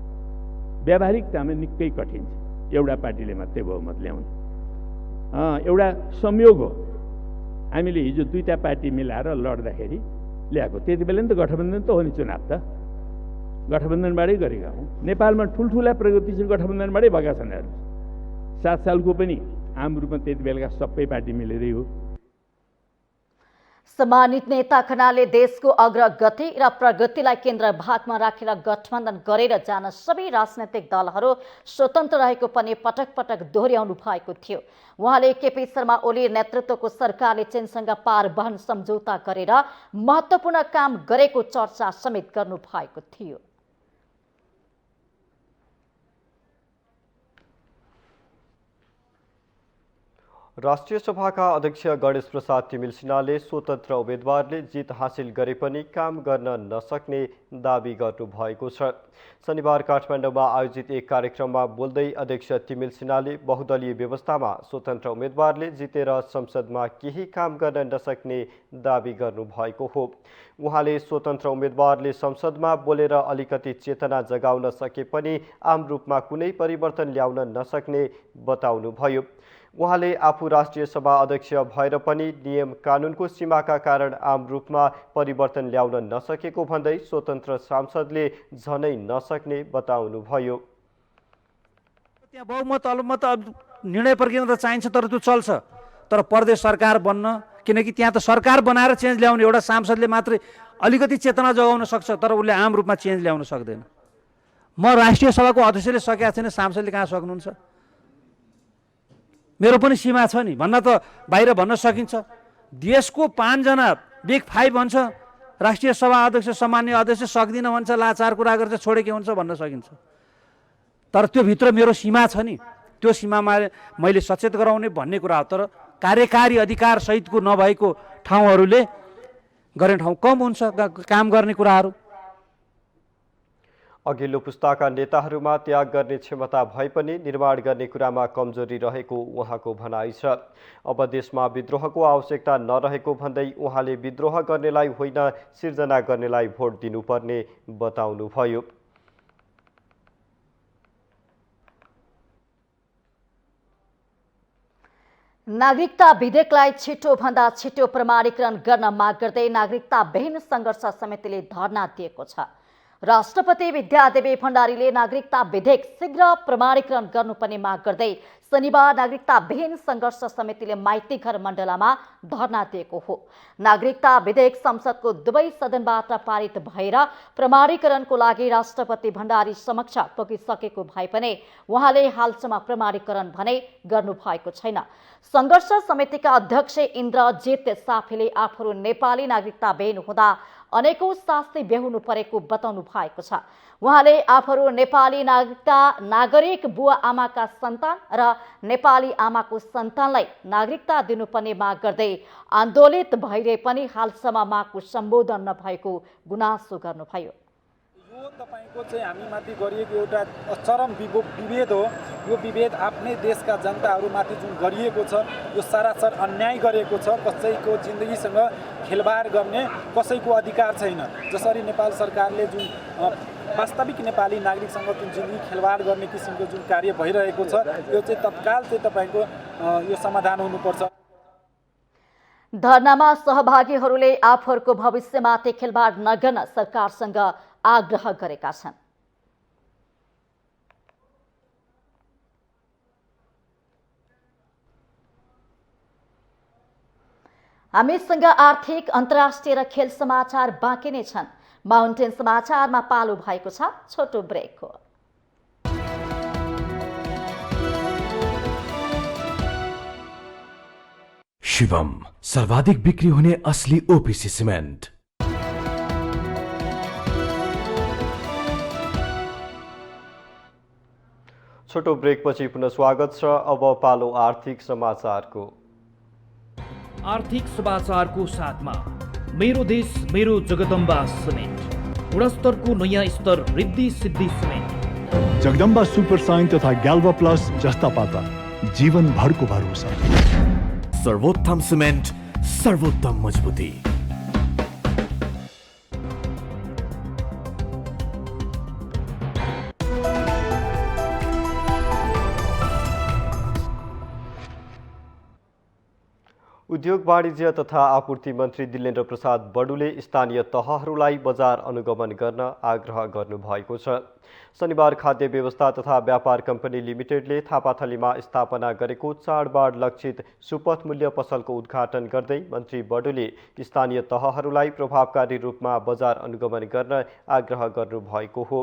व्यावहारिकतामा निकै कठिन छ एउटा पार्टीले मात्रै बहुमत ल्याउने। एउटा संयोग हो, हामीले हिजो दुईटा पार्टी मिलाएर लड्दाखेरि ल्याएको। त्यति बेला नि त गठबन्धन त हो नि, चुनाव त गठबन्धनबाटै गरेका हौँ। नेपालमा ठुल्ठुला प्रगतिशील गठबन्धनबाटै भएका छन्। हेर्नु, 7 सालको पनि आम रूपमा त्यति बेलाका सबै पार्टी मिलेरै हो।
सम्मानित नेता खनालले देशको अग्रगति र प्रगतिलाई केन्द्र भागमा राखेर गठबन्धन गरेर जान सबै राजनैतिक दलहरू स्वतन्त्र रहेको पनि पटक पटक दोहोर्याउनु भएको थियो। उहाँले केपी शर्मा ओली नेतृत्वको सरकारले चीनसँग पारवहन सम्झौता गरेर महत्त्वपूर्ण काम गरेको चर्चा समेत गर्नु भएको थियो।
राष्ट्रिय सभाका अध्यक्ष गणेश प्रसाद तिमिल सिन्हाले स्वतन्त्र उम्मेदवारले जित हासिल गरे पनि काम गर्न नसक्ने दावी गर्नुभएको छ। शनिबार काठमाडौँमा आयोजित एक कार्यक्रममा बोल्दै अध्यक्ष तिमिल सिन्हाले बहुदलीय व्यवस्थामा स्वतन्त्र उम्मेदवारले जितेर संसदमा केही काम गर्न नसक्ने दावी गर्नुभएको हो। उहाँले स्वतन्त्र उम्मेदवारले संसदमा बोलेर अलिकति चेतना जगाउन सके पनि आम रूपमा कुनै परिवर्तन ल्याउन नसक्ने बताउनुभयो। उहाँले आफू राष्ट्रिय सभा अध्यक्ष भएर पनि नियम कानुनको सीमाका कारण आम रूपमा परिवर्तन ल्याउन नसकेको भन्दै स्वतन्त्र सांसदले झनै नसक्ने बताउनुभयो।
त्यहाँ बहुमत अलमत निर्णय प्रक्रिया त चाहिन्छ, तर त्यो चल्छ। तर प्रदेश सरकार बन्न, किनकि त्यहाँ त सरकार बनाएर चेन्ज ल्याउने एउटा सांसदले मात्रै अलिकति चेतना जगाउन सक्छ, तर उसले आम रूपमा चेन्ज ल्याउन सक्दैन। म राष्ट्रिय सभाको अध्यक्षले सकेका छैन, सांसदले कहाँ सक्नुहुन्छ? मेरो पनि सीमा छ नि, भन्न त बाहिर भन्न सकिन्छ। देशको 5 जना बिग 5 भन्छ, राष्ट्रिय सभा अध्यक्ष सामान्य अध्यक्ष सक्दिनँ भन्छ, लाचार कुरा गर्छ, छोडे के हुन्छ भन्न सकिन्छ। तर त्यो भित्र मेरो सीमा छ नि, त्यो सीमामा मैले सचेत गराउने भन्ने कुरा हो। तर कार्यकारी अधिकार सहितको नभएको ठाउँहरूले गर्ने ठाउँ कम हुन्छ काम गर्ने कुराहरू।
अघिल्लो पुस्ताका नेताहरूमा त्याग गर्ने क्षमता भए पनि निर्माण गर्ने कुरामा कमजोरी रहेको उहाँको भनाइ छ। अब देशमा विद्रोहको आवश्यकता नरहेको भन्दै उहाँले विद्रोह गर्नेलाई होइन सिर्जना गर्नेलाई भोट दिनुपर्ने बताउनुभयो।
नागरिकता विधेयकलाई छिटोभन्दा छिटो प्रमाणीकरण गर्न माग गर्दै नागरिकता विहीन सङ्घर्ष समितिले धरना दिएको छ। राष्ट्रपति विद्यादेवी भण्डारीले नागरिकता विधेयक शीघ्र प्रमाणीकरण गर्नुपर्ने माग गर्दै शनिबार नागरिकता विहीन सङ्घर्ष समितिले माइतीघर मण्डलामा धरना दिएको हो। नागरिकता विधेयक संसदको दुवै सदनबाट पारित भएर प्रमाणीकरणको लागि राष्ट्रपति भण्डारी समक्ष पुगिसकेको भए पनि उहाँले हालसम्म प्रमाणीकरण भने गर्नुभएको छैन। सङ्घर्ष समितिका अध्यक्ष इन्द्रजित साफीले आफूहरू नेपाली नागरिकता विहीन हुँदा अनेकौं शास्ति बेहोर्नु परेको बताउनु भएको छ। उहाँले आफूहरू नेपाली नागरिक बुवा आमाका सन्तान र नेपाली आमाको सन्तानलाई नागरिकता दिनुपर्ने माग गर्दै आन्दोलित भइरहे पनि हालसम्म मागको सम्बोधन नभएको गुनासो गर्नुभयो।
यो तपाईको चाहिँ हामीमाथि गरिएको एउटा चरम विभेद हो। यो विभेद आफ्नै देशका जनताहरूमाथि जुन गरिएको छ यो सरासर अन्याय गरेको छ। कसैको जिन्दगीसँग खेलबाड गर्ने कसैको अधिकार छैन। जसरी नेपाल सरकारले जुन वास्तविक नेपाली नागरिकसँग जुन जिन्दगी खेलबाड गर्ने किसिमको जुन कार्य भइरहेको छ यो चाहिँ तत्काल चाहिँ तपाईको यो समाधान हुनुपर्छ।
धरनामा सहभागीहरूले आफूहरूको भविष्यमाथि खेलबाड नगर्न सरकारसँग आग्रह गरेका छन्। हामीसँग आर्थिक अन्तर्राष्ट्रिय र खेल समाचार बाँकी नै छन्। माउन्टेन समाचारमा पालो भएको छ छोटो ब्रेकको।
शिवम सर्वाधिक बिक्री हुने असली ओपीसी सिमेन्ट।
छोटो ब्रेकपछि पुनः स्वागत छ। अब पालो आर्थिक समाचारको।
आर्थिक समाचारको साथमा मेरो देश मेरो जगदम्बा सिमेन्ट, गुणस्तरको नयाँ स्तर Riddhi Siddhi cement.
Jagadamba super sign तथा ग्याल्वा प्लस जस्ता पाता जीवनभरको भरोसा।
सर्वोत्तम सिमेन्ट, सर्वोत्तम मजबुती।
उद्योग वाणिज्य तथा आपूर्ति मन्त्री दिलेन्द्र प्रसाद बडुले स्थानीय तहहरूलाई बजार अनुगमन गर्न आग्रह गर्नुभएको छ। शनिबार खाद्य व्यवस्था तथा व्यापार कम्पनी लिमिटेडले थापाथलीमा स्थापना गरेको चाडबाड लक्षित सुपथ मूल्य पसलको उद्घाटन गर्दै मन्त्री बडुले स्थानीय तहहरूलाई प्रभावकारी रूपमा बजार अनुगमन गर्न आग्रह गर्नुभएको हो।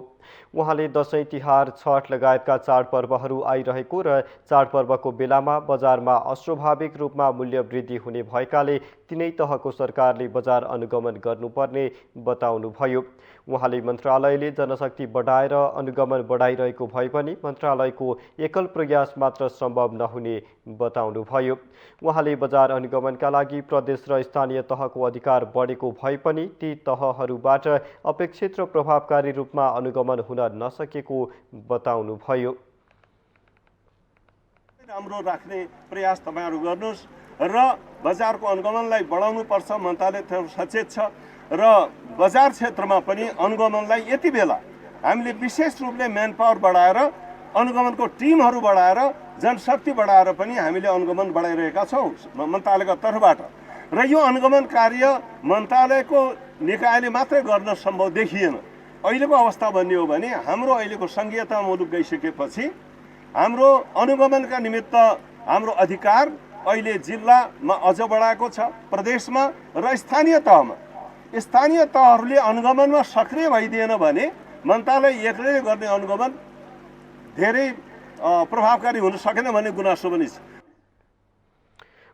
उहाँले दशैं, तिहार, छठ लगायतका चाडपर्वहरू आइरहेको र चाडपर्वको बेलामा बजारमा अस्वाभाविक रूपमा मूल्य वृद्धि हुने भएकाले तिनै तहको सरकारले बजार अनुगमन गर्नुपर्ने बताउनुभयो। उहाँले मन्त्रालयले जनशक्ति बढाएर अनुगमन बढाइरहेको भए पनि मन्त्रालयको एकल प्रयास मात्र सम्भव नहुने बताउनुभयो। उहाँले बजार अनुगमनका लागि प्रदेश र स्थानीय तहको अधिकार बढेको भए पनि ती तहहरूबाट अपेक्षित र प्रभावकारी रूपमा अनुगमन हुन नसकेको बताउनुभयो।
राम्रो राख्ने प्रयास तपाईहरु गर्नुस् र बजारको अनुगमनलाई बढाउनुपर्छ। मन्त्रालय सचेत छ र बजार क्षेत्रमा पनि अनुगमनलाई यति बेला हामीले विशेष रूपले म्यान पावर बढाएर अनुगमनको टिमहरू बढाएर जनशक्ति बढाएर पनि हामीले अनुगमन बढाइरहेका छौँ मन्त्रालयको तर्फबाट। र यो अनुगमन कार्य मन्त्रालयको निकायले मात्रै गर्न सम्भव देखिएन। अहिलेको अवस्था भन्ने हो भने हाम्रो अहिलेको संघीयता मुलुक गइसकेपछि हाम्रो अनुगमनका निमित्त हाम्रो अधिकार अहिले जिल्लामा अझ बढाएको छ, प्रदेशमा र स्थानीय तहमा। स्थानीय तहहरूले अनुगमनमा सक्रिय भइदिएन भने मन्त्रालय एक्लैले गर्ने अनुगमन धेरै प्रभावकारी हुन सकेन भन्ने गुनासो पनि छ।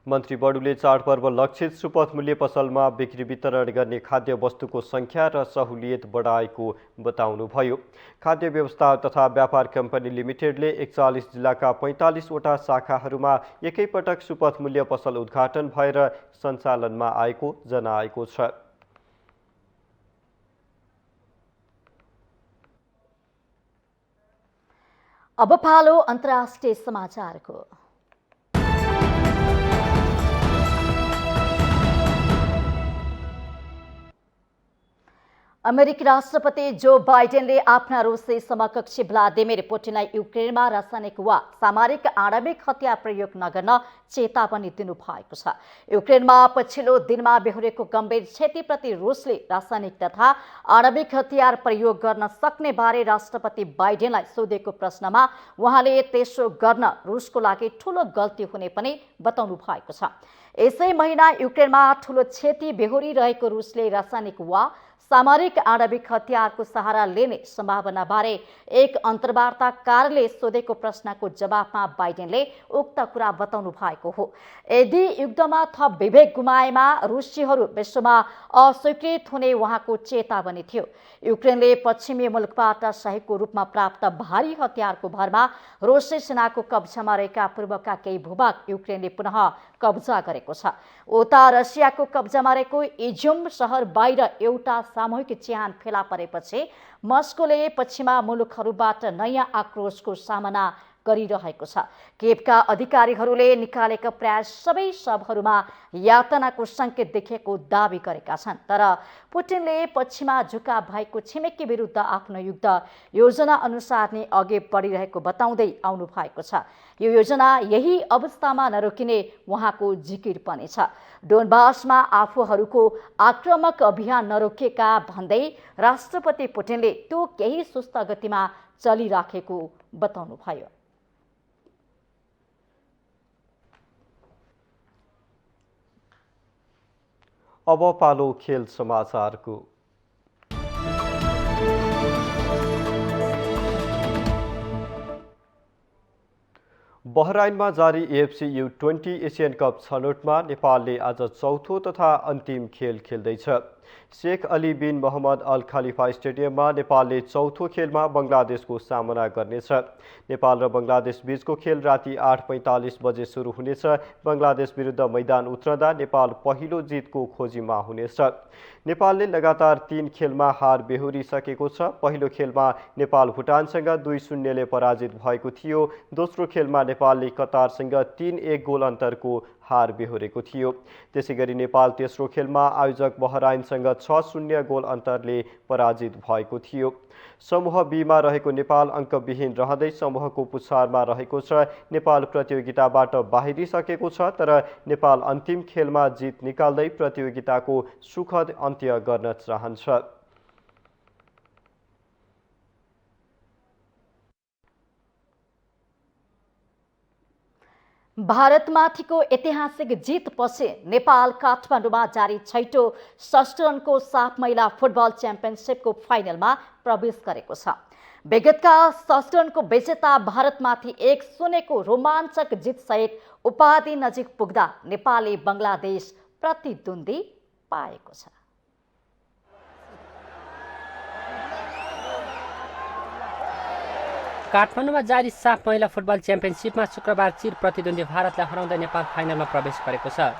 मन्त्री बडुले चाडपर्व लक्षित सुपथ मूल्य पसलमा बिक्री वितरण गर्ने खाद्य वस्तुको संख्या र सहुलियत बढाएको बताउनुभयो। खाद्य व्यवस्था तथा व्यापार कम्पनी लिमिटेडले 41 जिल्लाका 45 वटा शाखाहरूमा एकैपटक सुपथ मूल्य पसल उद्घाटन भएर सञ्चालनमा आएको जनाएको छ।
अब पालो अन्तर्राष्ट्रिय समाचारको। अमेरिकी राष्ट्रपति जो बाइडेनले आफ्ना रुसी समकक्षी भ्लादिमिर पुटिनलाई युक्रेनमा रासायनिक वा सामरिक आणविक हतियार प्रयोग नगर्न चेतावनी दिनुभएको छ। युक्रेनमा पछिल्लो दिनमा बेहोरेको गम्भीर क्षतिप्रति रुसले रासायनिक तथा आणविक हतियार प्रयोग गर्न सक्ने बारे राष्ट्रपति बाइडेनलाई सोधेको प्रश्नमा उहाँले त्यसो गर्न रुसको लागि ठूलो गल्ती हुने पनि बताउनु भएको छ। यसै महिना युक्रेनमा ठूलो क्षति बेहोरिरहेको रुसले रासायनिक वा सामरिक आणविक हतियारको सहारा लिने सम्भावनाबारे एक अन्तर्वार्ताकारले सोधेको प्रश्नको जवाफमा बाइडेनले उक्त कुरा बताउनु भएको हो। यदि युद्धमा थप विवेक गुमाएमा रुसीहरू विश्वमा अस्वीकृत हुने उहाँको चेतावनी थियो। युक्रेनले पश्चिमी मुलुकबाट सहयोगको रूपमा प्राप्त भारी हतियारको भरमा रुसी सेनाको कब्जामा रहेका पूर्वका केही भूभाग युक्रेनले पुनः कब्जा गरेको छ। उता रसियाको कब्जामा रहेको इजुम सहर बाहिर एउटा सामूहिक चिहान फेला परेपछि मस्कोले पश्चिमा मुलुकहरूबाट नयाँ आक्रोशको सामना गरिरहेको छ। किएभका अधिकारीहरूले निकालेका प्राय सबै शवहरूमा यातनाको सङ्केत देखिएको दावी गरेका छन्। तर पुटिनले पश्चिमा झुकाव भएको छिमेकी विरुद्ध आफ्नो युद्ध योजना अनुसार नै अघि बढिरहेको बताउँदै आउनु भएको छ। यो योजना यही अवस्थामा नरोकिने उहाँको जिकिर पनि छ। डोनबासमा आफूहरूको आक्रामक अभियान नरोकिएका भन्दै राष्ट्रपति पुटिनले त्यो केही सुस्त गतिमा चलिराखेको बताउनुभयो।
अब पालो खेल समाचारको। बहराइनमा जारी एएफसी U20 एसियन कप छनौटमा नेपालले आज चौथो तथा अन्तिम खेल खेल्दैछ। शेख अली बिन मोहम्मद अल खलिफा स्टेडियममा नेपालले चौथो खेलमा बङ्गलादेशको सामना गर्नेछ। नेपाल र बङ्गलादेश बीचको खेल राति 8:45 बजे सुरु हुनेछ। बङ्गलादेश विरुद्ध मैदान उत्रँदा नेपाल पहिलो जितको खोजीमा हुनेछ। नेपालले लगातार 3 खेलमा हार बेहोरिसकेको छ। पहिलो खेलमा नेपाल भुटानसँग 2-0ले पराजित भएको थियो। दोस्रो खेलमा नेपालले कतारसँग 3-1 गोल अन्तरको हार बेहोरेको थियो। त्यसैगरी नेपाल तेस्रो खेलमा आयोजक बहराइनसँग 6-0 गोल अन्तरले पराजित भएको थियो। समूह बीमा रहेको नेपाल अङ्कविहीन रहँदै समूहको पुछारमा रहेको छ। नेपाल प्रतियोगिताबाट बाहिरिसकेको छ, तर नेपाल अन्तिम खेलमा जित निकाल्दै प्रतियोगिताको सुखद अन्त्य गर्न चाहन्छ।
भारतमाथिको ऐतिहासिक जितपछि नेपाल काठमाडौँमा जारी छैटौं सस्टर्नको साफ महिला फुटबल च्याम्पियनसिपको फाइनलमा प्रवेश गरेको छ। विगतका सस्टर्नको विजेता भारतमाथि 1-0 रोमाञ्चक जितसहित उपाधि नजिक पुग्दा नेपालले बङ्गलादेश प्रतिद्वन्दी पाएको छ।
काठमाडौँमा जारी साफ महिला फुटबल च्याम्पियनसिपमा शुक्रबार चिर प्रतिद्वन्दी भारतलाई हराउँदै नेपाल फाइनलमा प्रवेश गरेको छ।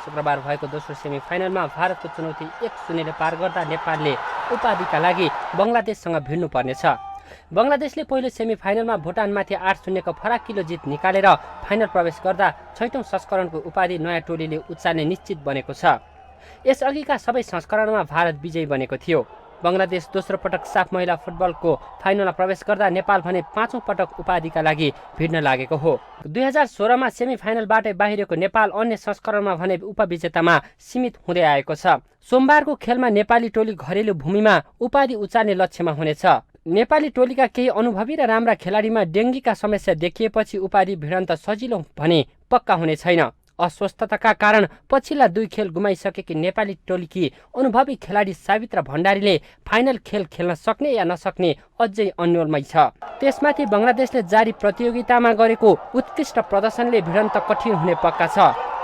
शुक्रबार भएको दोस्रो सेमिफाइनलमा भारतको चुनौती 1-0ले पार गर्दा नेपालले उपाधिका लागि बङ्गलादेशसँग भिड्नु पर्नेछ। बङ्गलादेशले पहिलो सेमिफाइनलमा भुटानमाथि 8-0 फराकिलो जित निकालेर फाइनल प्रवेश गर्दा छैटौं संस्करणको उपाधि नयाँ टोलीले उचाल्ने निश्चित बनेको छ। यसअघिका सबै संस्करणमा भारत विजयी बनेको थियो। बङ्गलादेश दोस्रो पटक साफ महिला फुटबलको फाइनलमा प्रवेश गर्दा नेपाल भने 5औं पटक उपाधिका लागि भिड्न लागेको हो। 2016मा सेमिफाइनलबाटै बाहिरेको नेपाल अन्य संस्करणमा भने उपविजेतामा सीमित हुँदै आएको छ। सोमबारको खेलमा नेपाली टोली घरेलु भूमिमा उपाधि उचाल्ने लक्ष्यमा हुनेछ। नेपाली टोलीका केही अनुभवी र राम्रा खेलाडीमा डेङ्गीका समस्या देखिएपछि उपाधि भिडन्त सजिलो भने पक्का हुने छैन। अस्वस्थताका कारण पछिल्ला 2 खेल गुमाइसकेकी नेपाली टोलीकी अनुभवी खेलाडी सावित्र भण्डारीले फाइनल खेल खेल्न सक्ने या नसक्ने अझै अन्योलमै छ। त्यसमाथि बङ्गलादेशले जारी प्रतियोगितामा गरेको उत्कृष्ट प्रदर्शनले भिडन्त कठिन हुने पक्का छ।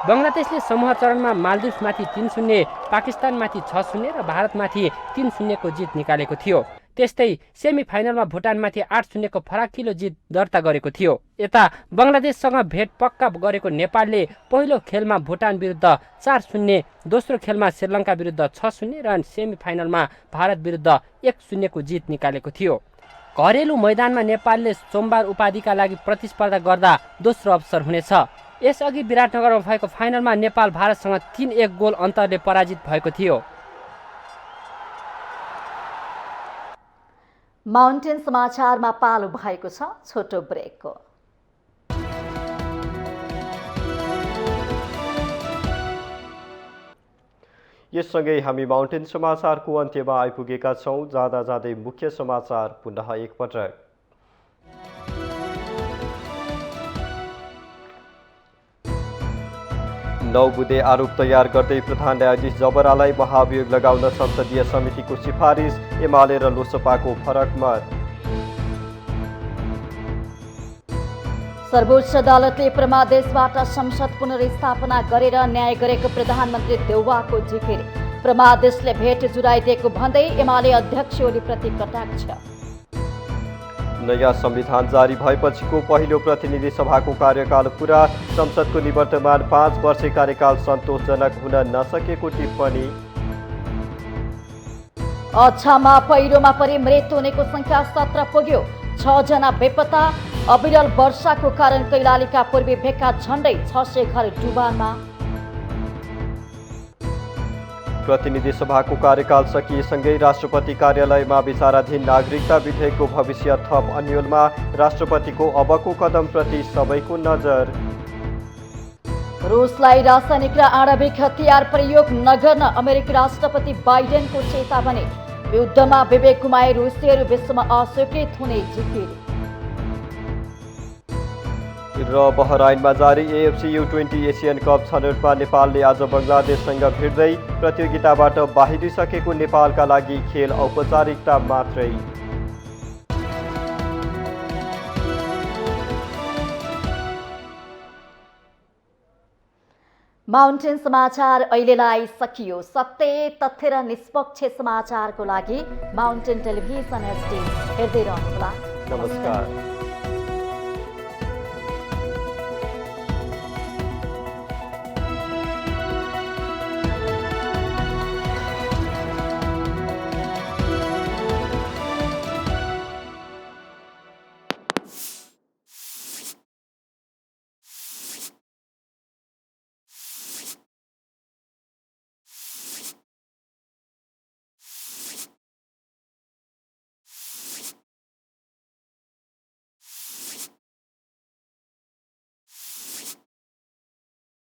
बङ्गलादेशले समूह चरणमा मालदिभ्समाथि 3-0, पाकिस्तानमाथि 6-0 र भारतमाथि 3-0 को जित निकालेको थियो। त्यस्तै सेमिफाइनलमा भुटानमाथि 8-0 फराकिलो जित दर्ता गरेको थियो। यता बङ्गलादेशसँग भेट पक्का गरेको नेपालले पहिलो खेलमा भुटान विरुद्ध 4-0, दोस्रो खेलमा श्रीलङ्का विरुद्ध 6-0 र सेमिफाइनलमा भारत विरुद्ध 1-0 को जित निकालेको थियो। घरेलु मैदानमा नेपालले सोमबार उपाधिका लागि प्रतिस्पर्धा गर्दा दोस्रो अवसर हुनेछ। यसअघि विराटनगरमा भएको फाइनलमा नेपाल भारतसँग 3-1 गोल अन्तरले पराजित भएको थियो।
माउन्टेन समाचारमा पालो भएको छ छोटो ब्रेकको।
यससँगै हामी माउन्टेन समाचारको अन्त्यमा आइपुगेका छौँ। जाँदा जाँदै मुख्य समाचार पुनः एकपटक। नौ बुँदे आरोप तयार गर्दै प्रधान न्यायाधीश जबरालाई महाभियोग लगाउन संसदीय समितिको सिफारिस, एमाले र लोसपाको फरक मत।
सर्वोच्च अदालतले प्रमादेशबाट संसद पुनर्स्थापना गरेर न्याय गरेको प्रधानमन्त्री देउवाको जिकिर, प्रमादेशले भेट जुराइदिएको भन्दै एमाले अध्यक्ष ओलीप्रति कटाक्ष।
नयाँ संविधान जारी भएपछिको पहिलो प्रतिनिधि सभाको कार्यकाल पुरा, संसदको निवर्तमान 5 वर्षे कार्यकाल सन्तोषजनक हुन नसकेको टिप्पणी।
अछाममा पहिरोमा परि मृत्यु हुनेको संख्या 17 पुग्यो, 6 जना बेपत्ता। अविरल वर्षाको कारण कैलालीका पूर्वी भेगका झण्डै 600 घर डुबानमा।
प्रतिनिधि सभाको कार्यकाल सकिएसँगै राष्ट्रपति कार्यालयमा विचाराधीन नागरिकता विधेयकको भविष्य थप अन्यलमा, राष्ट्रपतिको अबको कदमप्रति सबैको नजर।
रुसलाई रासायनिक र आणविक हतियार प्रयोग नगर्न अमेरिकी राष्ट्रपति बाइडेनको चेतावनी, युद्धमा विवेक गुमाए रुसीहरू विश्वमा अस्वीकृत हुने जिकिर।
र बहराइनमा जारी AFC U20 एसियन कप छनौटमा नेपालले आज बङ्गलादेशसँग भिड्दै प्रतियोगिताबाट बाहिरिसकेको नेपालका लागि खेल औपचारिकता मात्रै।
माउन्टेन समाचार अहिलेलाई सकियो। सत्य, तथ्य र निष्पक्ष समाचारको लागि माउन्टेन टेलिभिजन HD हेर्दै रहनुहोला।
नमस्कार।